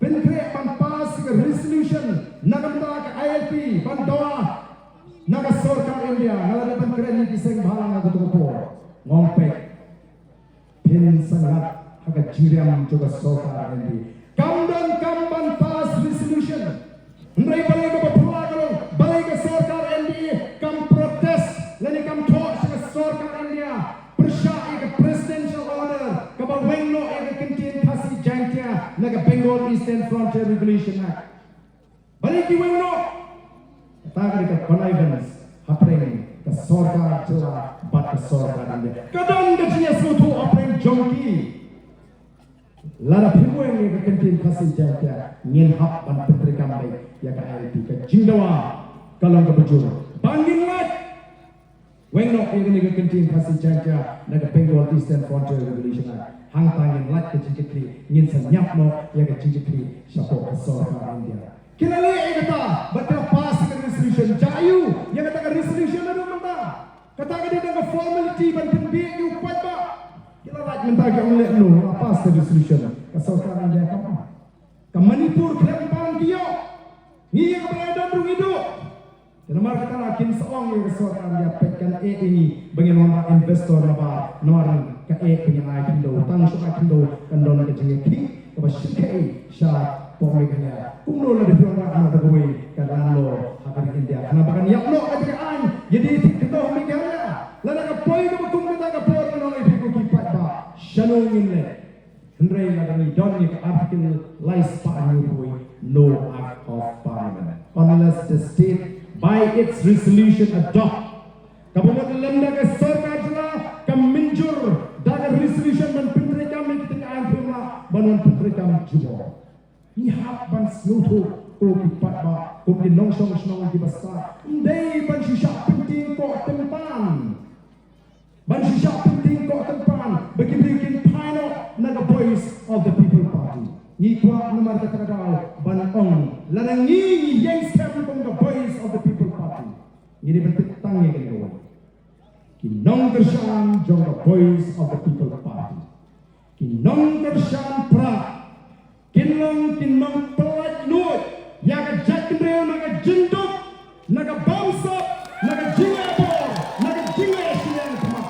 pentre ban pas ke resolution nagamta ke ILP ban dawa naga sarkar India nalada ban keren ni kiseng balang aku tuko ngompek pin sangat haga jiram juga sarkar India kamdan kamban pass resolution ndai balai ke bapula kalau balai ke sarkar India kam protest lani kam talk ke sarkar India persyai ke presidential order ke bawengno ke kentin kasih jangtia naga Bengal Eastern Frontier Regulation Act balai ki wengno taga dekat connivance hapring ke sarkar celah bat ke sarkar India kadang gajinya suatu hapring jongki lara pimu yang ke kentin kasih jangkia ngin hap ban petri kambai ya ke ILP ke jingdawa kalau ke bejur bangin lat wengno yang ke kentin kasih jangkia naga Bengal Eastern Frontier Regulation Act hang tangin lat ke jingkri ngin senyap no ya ke jingkri syapok ke sarkar India kinali kata betul pas ke resolution jayu yang kata resolution ada mentah kata dia dengan formality ban pendek you kuat ba kita lagi mentah ke oleh no pas ke resolution ke sarkar India kamu ke Manipur kelempang dia ni yang berada di hidup dan mar kata lakin seorang yang ke sarkar India petkan ini bagaimana investor lebar noran ke penyai kindo tang suka kindo kandon ke jengki ke basikai sya pemegangnya kumno la defiona ana dagoi kadalo hakar India kenapa kan yakno adaan jadi kita megangnya lana ka poi ka kum kita ka por no itu kipat ba shalongin le hendrai la ni don ni article lies pa ni boy no act of parliament unless the state by its resolution adopt kabumat lemda ka sarkar jala kam minjur daga resolution ban pintre kam ni kita an pula banon pintre kam jubo ni hak ban slutu ko kipat ba ko ki nongsong snong di basta ndai ban shisha penting ko tempan ban shisha penting ko tempan bagi bikin pino na the voice of the people party ni kwa nomor kata ban ong larang ni yang scam kong the voice of the people party ni di betang ni kan ki nong kersan jong the voice of the people party ki nong kersan pra kinong pelat lut yang ke jatendreo naga jenduk naga bangsa naga jingapor naga jingasian sama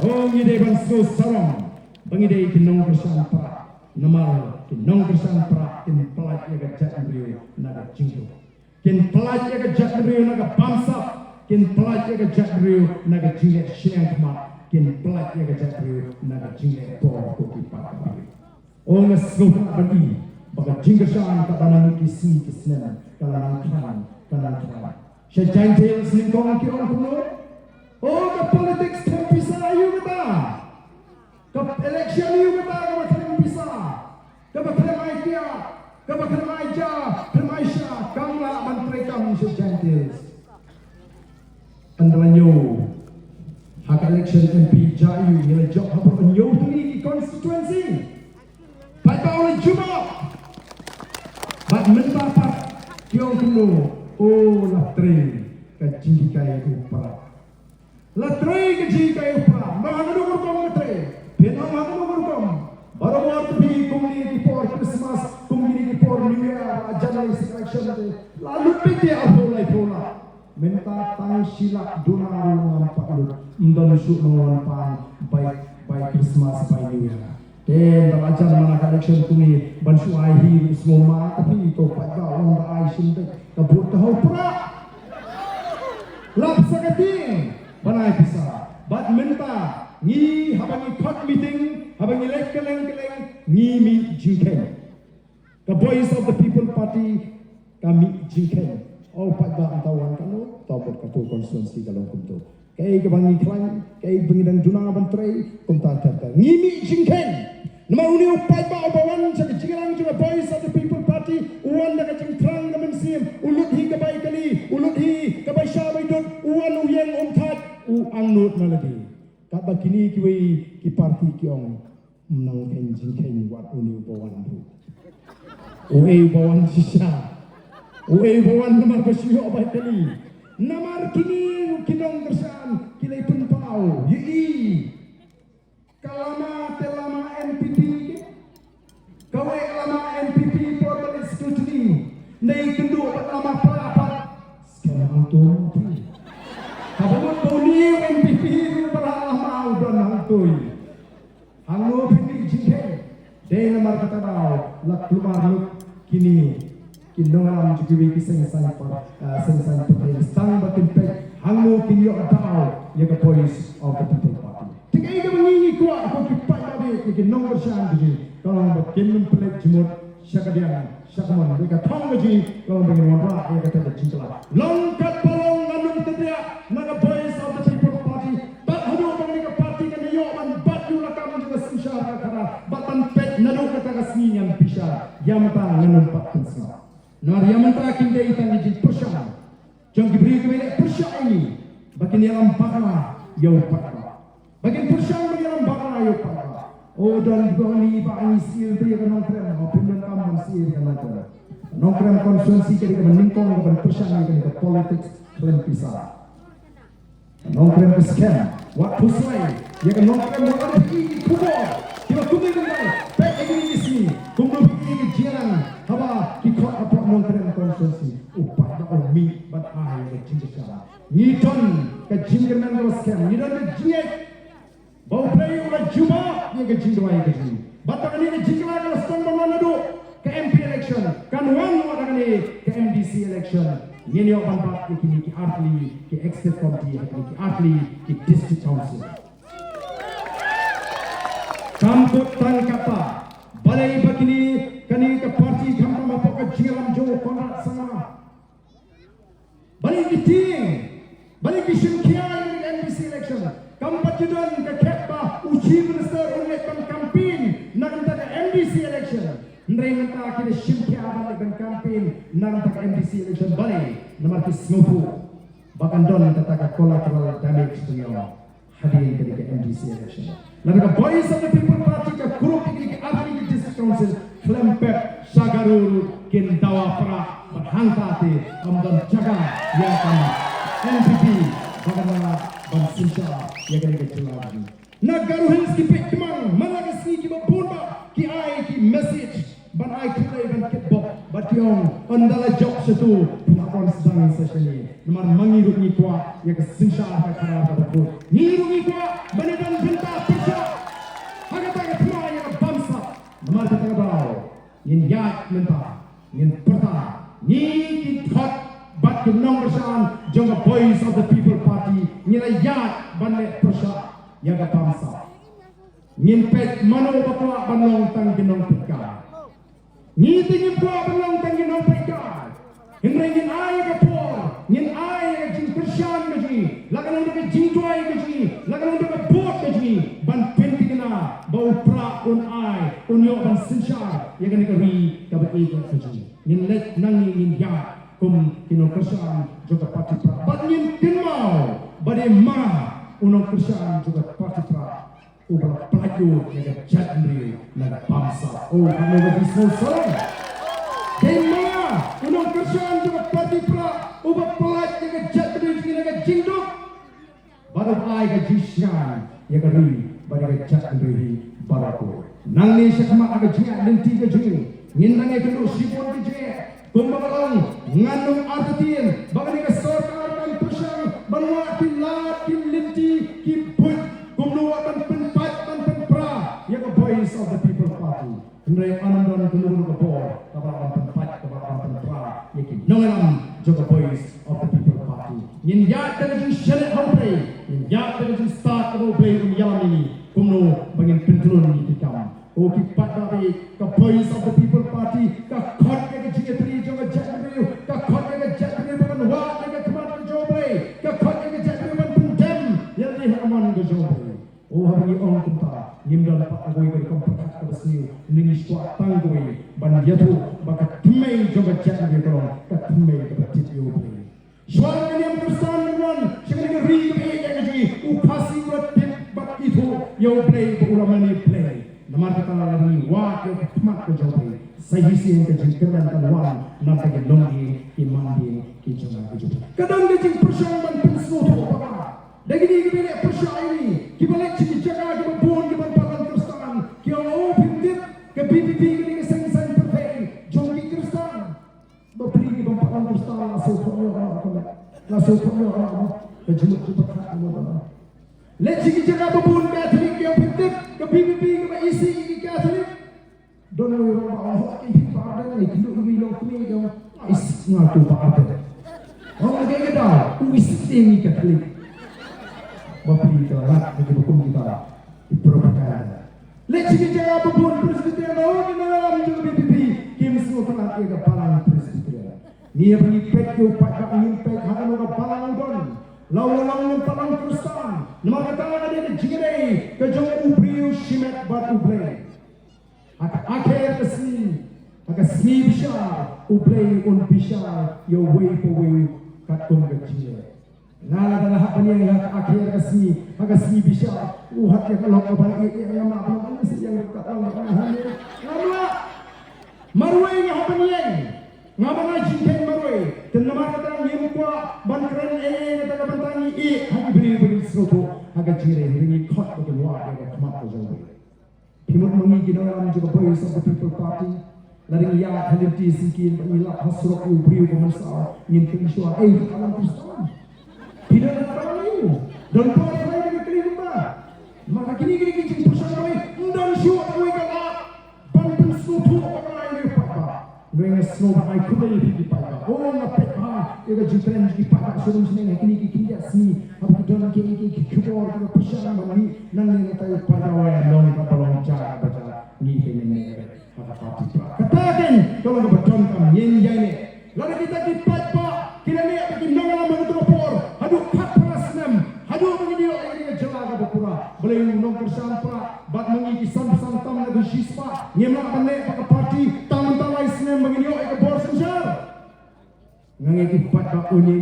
oh ngide banso sarong bangide kinong kersan pra namal kinong kersan pra kin pelat yang ke jatendreo naga jenduk kin pelat yang ke jatendreo naga bangsa kin pelat yang ke jatendreo naga jingasian sama kin pelat yang ke jatendreo naga jingapor ko kipat oh ngasuk bagi baka jinggasan ka tanang kisi kisnen kalang klan sya jantel selingkong ki orang kuno oh ka politics tempisa ayu kata ka election ayu kata ka matang bisa ka bakramai kia ka bakramai ja permaisha kamla mantre kam sya jantel andalanyo hak election MP jayu ila job apa penyo ni constituency Baik oleh Juma, baik mendapat kiong kuno, oh latre kecil kaya upah, latre kecil kaya upah, mana nomor kau latre, pena mana nomor kau, baru waktu di community for Christmas, community for New Year, January election, lalu pergi Mawlai-Phudmuri, minta tang silak dolar nampak lu, Indonesia nampak baik Christmas, baik New Year. Belajar mana election kuni bansu ahi semua tapi itu pada orang dah ahi sintek kabut tahu pula lap sakating banai pisa bat menta ngi habangi court meeting habangi lek keleng ngi mi jingken the voice of the people party kami jingken au pada antawan kanu topot katu konstituensi kalau kumto kai kebangi klang kai bengidang dunang bantrai kumta tata ngi mi jingken nama uni upai ba abawan sa jingïalang juga voice of the people party uan na kajing trang naman sim ulut hi kabay kali ulut hi kabay syabay dot uan uyang umtat angnut na lagi kata kini kiwi ki parti kiong menang jingken wat uni ubawan bu uai ubawan sisa uai ubawan namar basyo abay kali namar kini kinong kersan kilay punpau yi kalama telama NPP kawe lama NPP portal scrutiny nei kendu lama perapat sekarang tu kabut boni NPP para lama udah nangtui hango pilih jingke dei namar kata dau lak lumar kini kinongalam jukiwi kiseng-sang stang batin pek hango kini dau ya ke voice of the people party tiga mengingi kuat aku kipai tadi ke nomor shan di kalau bakin pelek jemut syakadian syakman mereka thong gaji kalau bagi wabah ya kata jingla longkat palong nganung tedia naga voice of the people party bat hadu bagi ke parti kan yo man bat yu lakam juga sinsyara kara batan pet nanu kata kasningan pisha yamta nganung pat kensa nar yamta kinde itang di persya jong diberi kepada persya ini bakin yalam pakna yo pakna bagian persang bagian bakal ayo pak. Oh dan bani bani sir dia kan nongkrem, opinion kamu sir kan nongkrem. Nongkrem konstituensi jadi kan meningkong kan persang kan ke politik klan pisah. Nongkrem ke scam, waktu selai dia kan nongkrem waktu pergi kubur. Kita kumpulan kan, baik ini sini, kumpulan pergi ke jingïalang, haba kita apa nongkrem konstituensi. Upah dah mi bat air jingïalang. Nidon ke jingïalang ke scam, nidon ke jingïalang. Bau playu la juma ye ke jingwa ye ke jing batang ni ke jingwa la stong bang nadu ke MP election kan wan watang ni ke MDC election ye ni opan bat ke kini ki atli ke executive committee ke atli ke district council kamput tan kapa balai bakini kani ke parti kampa ma pok jinglam jo konrat sama balai meeting balai kishin kia ni MDC election kampat judan ke keppa uji minister unek campaign nak ke MDC election ndrei menta kini shimkia abang dengan campaign nak ke MDC election balik nomor kismufu bahkan don kata collateral damage to your hadir ke MDC election lalu ke voice of the people party ke grup ini ke ahli ke district council klempet sagarul kin dawa pra berhangkati amdan jaga yang kami NPP bagaimana bansinca ya kena kecelagi nagaru hins ki pek kemang mana kesi ki babunda ki ai ki message ban ai kulai ban kitbok bationg andala job satu pelakon sedang session ni nomor mangiru ni kuat ya kesinca ka kara ka bakut ngiru ni kuat banidan benta perca hagata ka tua ya bangsa nomor kata bau yin yat menta yin perta ni ki thot bat ki nomor shan jong voice of the people party nilai yat banle persya yaga bangsa ngimpet mano bakwa banong tang ginong pika ni tingin ko banong tang ginong pika hingin ay ka po ngin ay ka jing persyan ka ji lagan ka jing tuay ka ji lagan ka bot ka ji ban penti kana bau pra un ay unyo ban sinsyar yaga ni ka ri ka ba ka ji ngin let nang ngin yat kum kinong persyan juga parti pra bat ngin kinmau bade ma unang persyan juga parti pra ubah pelaju yang jadri dan bangsa. Oh, kamu bagi selesai. Kema unang persyan juga parti pra ubah pelaju yang jadri dengan jingduk. Baru ay ke jisyan yang kari bagi jadri baraku. Nang ni syakma aga jingak lenti ke jing. Ngindang ke dulu sipon ke jing. Kumbalang ngandung artian bagi ke sorkan persyan banwa kilat kilinti kiput kumluakan penpat penpra yang voice of the people party ndai anandon kumulu ke bor kabar penpat kabar penpra yakin nongalam juga voice of the people party yin yat dengan syariat haupai ya dengan start haupai yang ini kumno bangin penturun ni kita o ki patabe ka voice of the people party ka khot ke jingitri jong jatri ka khot ke jatri ban wa ke kmat jobai ka khot ke jatri ban pendem yang ni haman ke jobai o hari on kumta nimdal pa agoi ke kompat ka basni ning swa tangoi ban yatu baka tumai jong jatri ko ka tumai ka tit jobai Suara yang bersamaan, sekarang ring yang jadi upasi buat bak itu, yo play ulamani play. Nama kita lagi wah yo mat ke jauh. Saya sih yang kejelas kan nampak longi, imandi, kijang kijang. Kadang dia persoalan pensuatu apa? Dari ni kita persoalan ini, kita lihat ciri jaga kita pun kita pakai Kristen, kita pintar ke VPP kita seng-seng perfect, jombi Kristen. Bapri kita pakai Kristen langsung orang kejumut cepat Allah. Let's see kita babun Katolik yang pintar ke VPP ke isi ini Katolik. Don't know Allah ini pada ni kita bilang kami dia is ngatu apa. Orang dia kata, "Uis ini Katolik." Bapri kita rat kita hukum kita propaganda. Let's see kita babun Presbyterian orang dalam juga VPP kim semua telah ada palang Presbyterian. Ni apa ni pek yo pak angin pek hakan orang palang don. Lawan palang Kristen. Nama kata ada jingere ke jong ubriu shimet bat ublay. Akhir kesni. Aga sni bishar ublay un bishar yo way for way katung kecil. Ngala dah hak ni yang akhir kesni. Aga sni bishar hak ya kalau abang yang apa mesti yang kata orang ngala marwai yang hak ni ngabana jingken marwai dan nama kata nyempa ban keren kata bantani hak beri sesuatu agak jire ini khot ke luar agak kemat ke jauh. Timur mengi kita orang juga boy sama people party lari yang hadir di sini mengilah hasrok ubri pemirsa ngintip syua alam Kristen tidak ada apa lain dan kau lain dengan kelima maka kini kita bersama dan syua kau kalah banten sesuatu apa lain apa dengan snow ai kuda di pada oh ngapet ia jitren di pada suruh sini kini kita sini apa kita nak kini kubur kita persiapan bagi nanti kita pada wayang long kapalong cara baca ni ini apa parti katakan kalau kita bercontoh yang ini lalu kita dipat pak kita ni apa kita nak mengutuk por aduh kapras nem aduh begini ini jelaga berpura boleh nong kersampra bat mengi kisam tam lagu sispa nyemak pandai pakai parti taman-taman nem begini ke bor sensor ngangit pat pak unyi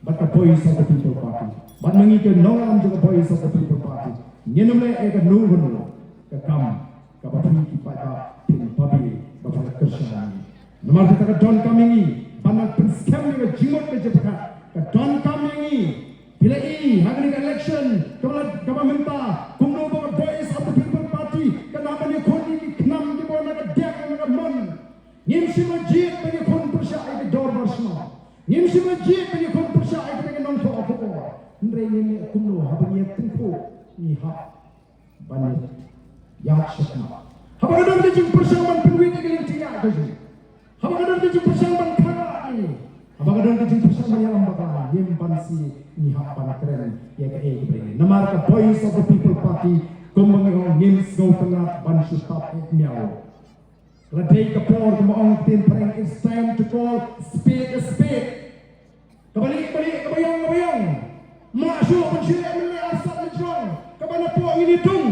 bat voice of the people party bat mengi ke nong juga voice of the people party nyenumle ke nunggun ke kam ke bapri pada pin pabi bapa kersan nomor kita ke don kamingi banyak penskam ni jimot ke jepaka ke don kamingi bila hari election kama minta kumno bapa voice of the people party kenapa ni koni kenam di bawah nak dek nak mon ngimsi masjid bagi kon persyai ke dor bersama ngimsi masjid bagi kon persyai ke nong so apa ndre ni kumno habani tengko ni ha bani yak syakma haba kadang dia jing persamaan penuhi ke lintinya tu haba kadang dia jing persamaan kana ni haba kadang dia jing persamaan yang lembaga yang pansi ni ha pan keren ya ke beri namar ka voice of the people party kumangong nims go tengah ban stop miao ladai ka por kumong tin preng it's time to call spade a spade kabayang masuk pensyariat ni asal ni jong kabana po ini tung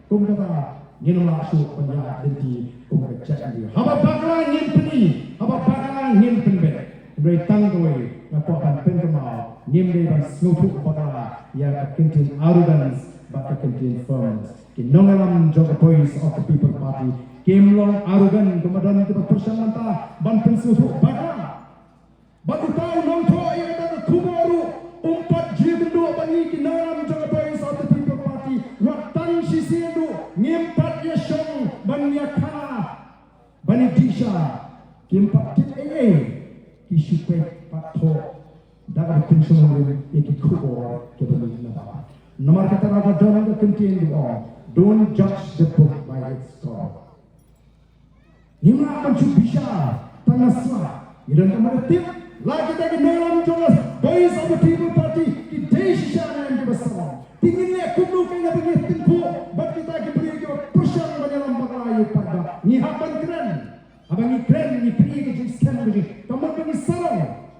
kum kata nyen masuk penjahat denti kum kecak dia haba bakalan nyen peni haba bakalan nyen penbe dari tanggoy na po kan pen kemau nyen dei ban snotu bakala ya contain arrogance but contain firmness kinongalam jog voice of the people party kimlong arrogant kemudian kita persamaan ta ban pensusu bakala batu tahu nong to ya kata kumoru umpat jibendo bani kinongalam jog voice of the people party waktan sisindo ngimpat ya syong banya kana bani disha kimpat tit kisupet patho dagar pensong eki kubo ke bani na nomor kata raga don the contain don't judge the book by its cover nimla pancu bisa tanasla idan kamar tip lagi tadi dalam jelas Boys of the People Party ki desh shana yang besar. Tingin le kudu kena bagi tempo, but kita beri ke pusang dalam bakayu pada. Ni haban keren. Abang ni keren ni pergi ke scan bagi. Kamu bagi sarang.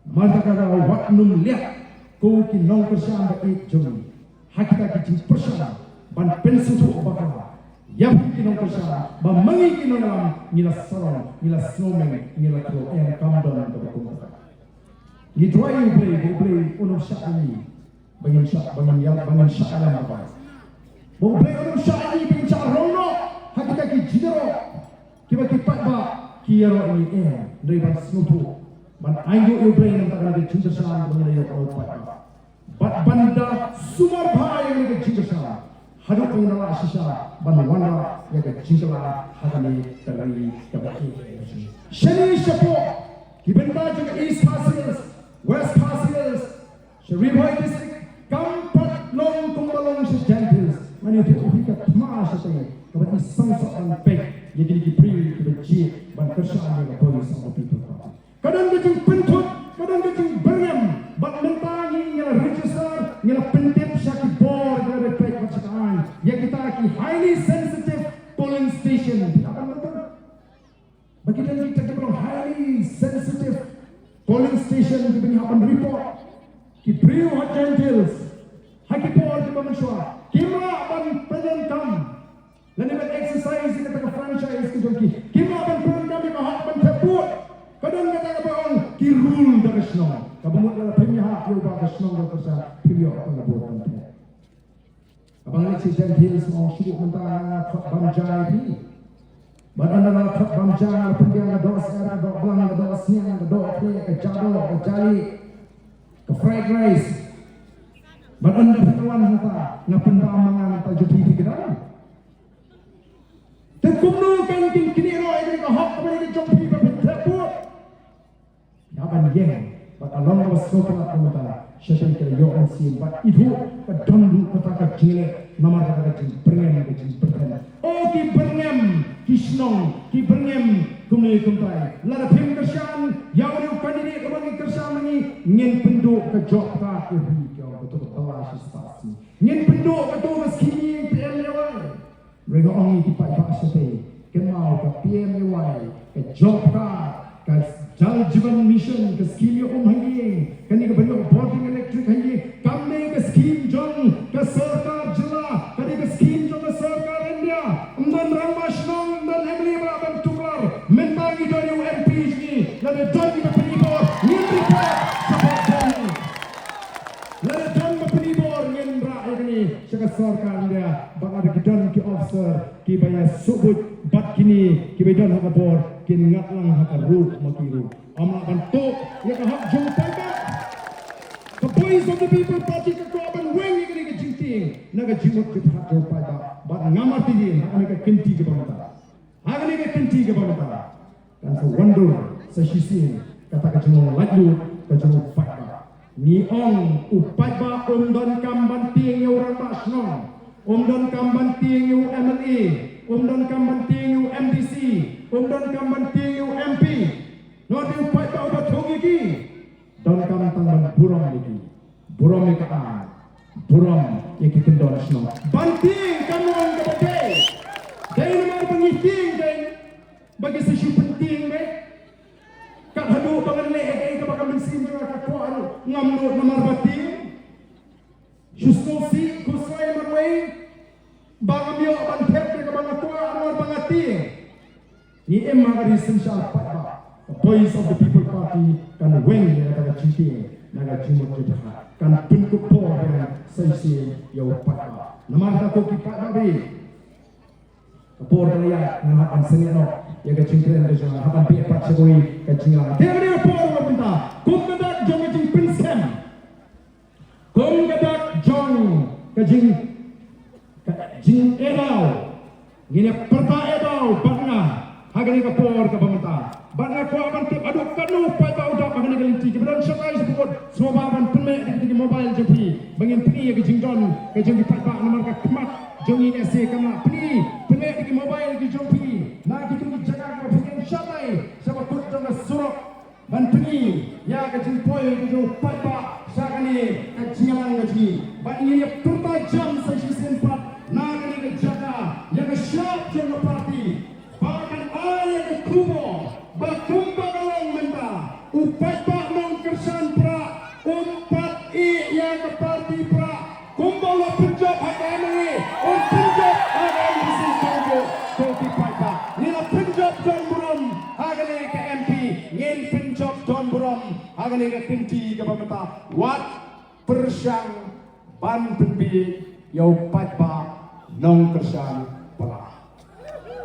Mata kata wat num lihat ko ki nong kersang bagi jom. Hakita ki pusang ban pensu tu bakal. Yang ki nong kersang, ba mangi ki nong dalam nila sarang, nila snowman, nila kro yang kamdan ke bakal. Ni dua yang boleh unum syak ini, bangin syak alam apa? Boleh unum syak ini bangin syak rono, hakita ki jidero, kiba kipat ba kiaro ini dari ban snutu, ban ayo yo boleh nanti ada cinta syak bangin yo kau pat. Bat banda sumar bahaya yang cinta syak, hadap bangin ala sisa, ban wana yang cinta lah hakani dari kabaki. Shani shapo, kibenda juga East Passes. West Passes, Shariboy District, Kampat Long Kumbalong Gentles, mana itu kita mas saja, kalau ini sangat baik, jadi diberi kebeji, bantuan yang boleh sama people. Kadang kita pentut, kadang kita berem, bat mentangi yang register, yang pentip syaki board dari baik macam yang kita ki highly sensitive polling station. Bagi kita bilang highly sensitive polling station di bini hapan report ki brio hot gentles haki por di manusia kimra apan penenkam lan ibat exercise kita ke franchise ki jonki kimra apan penenkam ki hak ban tebut kadang kata ka baong ki rule da kasno kabumut la pemya hak yo ba kasno da kasa pemya apan labor kan abang ni si gentles mo syuk mentang bamjai pi badan dalam bamjang pendiang ada sekarang ada belang ada siang ada ke jado ke jali ke fried rice badan dalam hata ngapun pamangan ta jupi di gedang tekumnu kan kini ro ini ke hak apa ini jupi ke teput yaban yeng bakal long was so kala komata syaitan ke yo ansi bat itu ke dondu kata ke jile nama kata ke berngem ke berngem oh ki berngem Kisnong, ki berngem kumni kumpai. Lara pim kersan, yang ni kandidate kebangi kersan ni ngin penduk ke jok ka ke hijau betul tawas stasi. Ngin penduk ke tu meski PM lewai. Mereka orang ni tipai bahasa kenal ke PM lewai, ke jok ka, ke Jal Jivan Mission, ke skim yo hangi, kani ke banyak boarding electric hangi, kami ke skim jong ke sarkar jila, kani ke skim jong ke sarkar India, dan ramasnong dan emri akan tukar mentangi dari UMP ini, lalu jadi penibor, ngintri support kami, lalu jadi penibor ngendra ini, sekat sarkar India, bang ada kidan ki officer, ki bayar subut bat kini, ki bayar hakabor, ki ngatlang hakaruk makiru, amal bantu, ya kahak jumpai ba. The Boys of the People Party kekuatan weng yang kena jinting, naga jimut kita hak jumpai ba. Bat ngamar tinggi, hak mereka kenti ke bawah. Hak mereka kenti ke bawah. Dan so wonder, sesisi kata kecuma lalu, kecuma upat ba. Ni ong upat ba don kambanting yang orang basnong, don kambanting yang MLA, don kambanting yang MDC, don kambanting yang MP. Nanti upat ba ubat hongi ki, don kambanting burong lagi, burong mereka burong yang kita don asnong. Banting kamu orang kepada, dari nama pengiting dan bagi sesuatu penting be. Kat hadu bangan le ke bakal mensin juga kat kuat ngamno nomor batin. Susto si kusai marway bang amyo ban tep ke bang kuat nomor bangati. Ni emma dari sensa apa. The Boys of the People Party kan weng ya kata cinti naga jimut jahat kan bentuk por dengan sesi ya upat. Nama kita kipat babi. Kapor kaya ngahapan senino ya ke cingkren ke jang hapan pi pat seboi ke jinglang. Dia dia por minta. Kum gadak jong ke jing prinsem. Kum gadak jong ke jing erau. Gini perta erau batna. Hagani kapor ke pemerintah. Batna ko aban tip aduk kanu pai ba udak hagani kelinti. Kemudian sakai sebut semua aban pemek di mobile jepi. Bangin pi ke jingdon ke jing pat ba nomor ke kemat. Jongi nasi kama peni penek di mobile di jompi nak kita jaga ke pengen syamai sebab kut dengan surok dan peni ya ka jempoi ke jo papa sakani ka jingïalang ngaji ba ini ya purta jam sa si sempat na kani ka jaga ya ka syap jeng parti bahkan ayah ke kubo ba kumba kalong menta upat ba nong kersan pra umpat i ya ke parti pra kumba la penjab hakani penjab hakani si sogo kopi papa ni la penjab don buram hakani ke MP ngin penjab don buram hakani ke kinti ke pamata wat persyang ban penbi yau papa nong kersan pra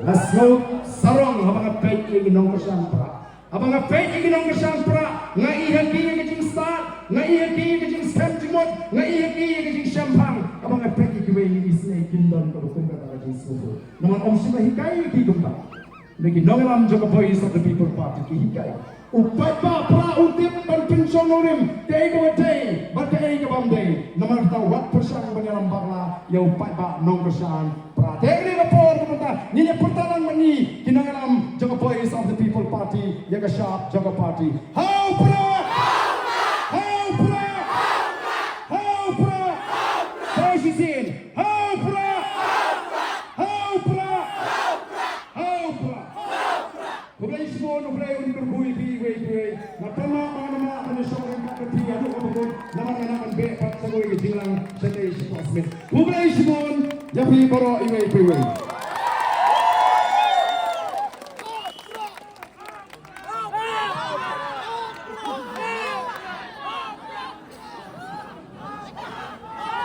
let's go sarong abang pek ini nong kersan pra abang pek ini nong kersan pra ngai haki ke jing start ngai haki ke jing scam jimot ngai haki ke jing champagne abang pek ke we ini isne kindon ke bukan kata jing subuh naman om sima hikai ki gumba lagi nong lam jaga voice of the people party ki hikai upai pa pra utip ban pension norim tei ko tei ba tei ko bamdei naman ta wat persang banyalam bakla ya upai pa nong kersan pra tei ko por ko ta ni ne pertalan mani kinangalam jaga voice of the people party ya ka sharp jaga party how pra how pra how pra how pra how pra how pra how pra Kublai semua kublai untuk berbui pi. Matama mana mana seorang kata pi ada apa nama be pat sagoi jinglang sedai sepasmen. Kublai semua ya pi baro pi.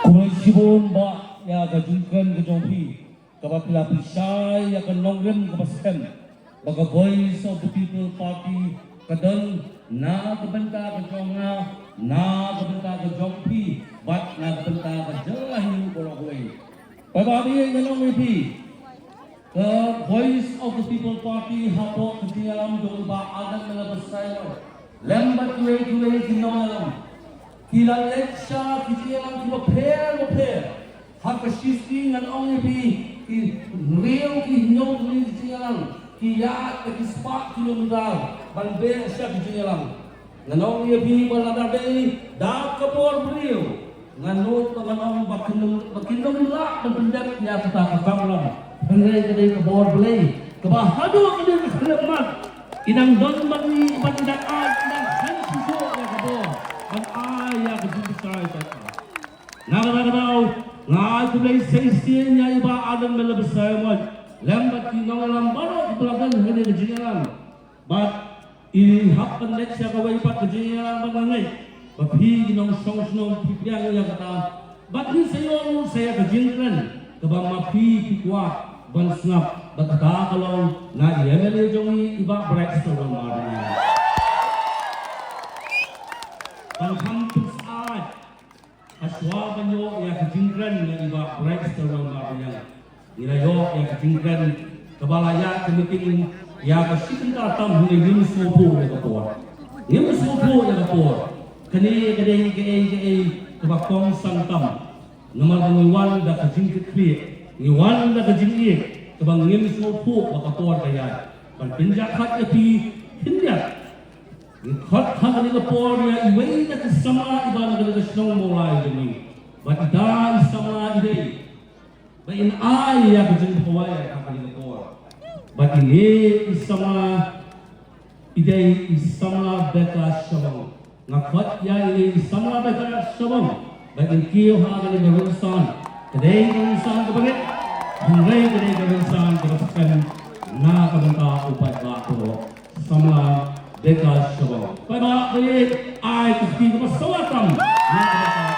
Kublai semua ba ya kajungkan kejongpi. Kapapila pisai ya kanongrem kapasem. Baga voice of the people party kadang na kebenta kejonga na kebenta kejongpi bat na kebenta kejelahin korahoi bababi ngalong pi the voice of the people party hapo kejelalam jongba adan melabasai lembat kue kinomalam kila leksha kejelalam kilo per hak kesisti ngalong pi ki real ki nyong kejelalam Kiat ke kispak kilometer balbe siap jingïalang nganong ye bi balada dei da kapor beliau nganut nganong bakinong la pendak ya kata kabanglam pengai kedai kapor belai kebahadu kedai kelemat inang don mani bandak ai dan hansu ya kapor ban ai ya kejubisai kata nagadau ngai kulai seisinya iba adam melebesai mod lambat kinongalam baro ibalagan hene kejingïalang bat ini hak pendek siapa waipat kejingïalang bangai bapi kinong song pipiang yang kata bat ni saya kejingkan kebang mapi pikwa ban snap bat kata kalau na MLA jongi iba break seorang marnya ban kampus ai aswa banyo ya kejingkan yang iba break seorang marnya Ilayo yang kecingkan kebalaya kemiting ya kesikin katam hingga ngim sopo ya kapor. Ngim sopo ya kapor. Kene kebakong santam. Namal ngiwan da kecingkit kli. Ngiwan da kecingik kebang ngim sopo ya kapor kaya. Ban pinjak hat eti hindia. Khot khak ni kapor ya iwei da kesama ibang da kesnong mulai jemi. Bat da sama idei. Bain ai ya kejeng pawai kakali lekor. Bat ini isama idei isama beta shabang. Ngakot ya ini isama beta shabang. Bain kiyo hakali berunsan. Kedai berunsan kebaget. Hinggai kedai berunsan kebasakan na kabenta upat bako. Sama beta shabang. Bye bye. Ai kuski kebasawatam. Na kabenta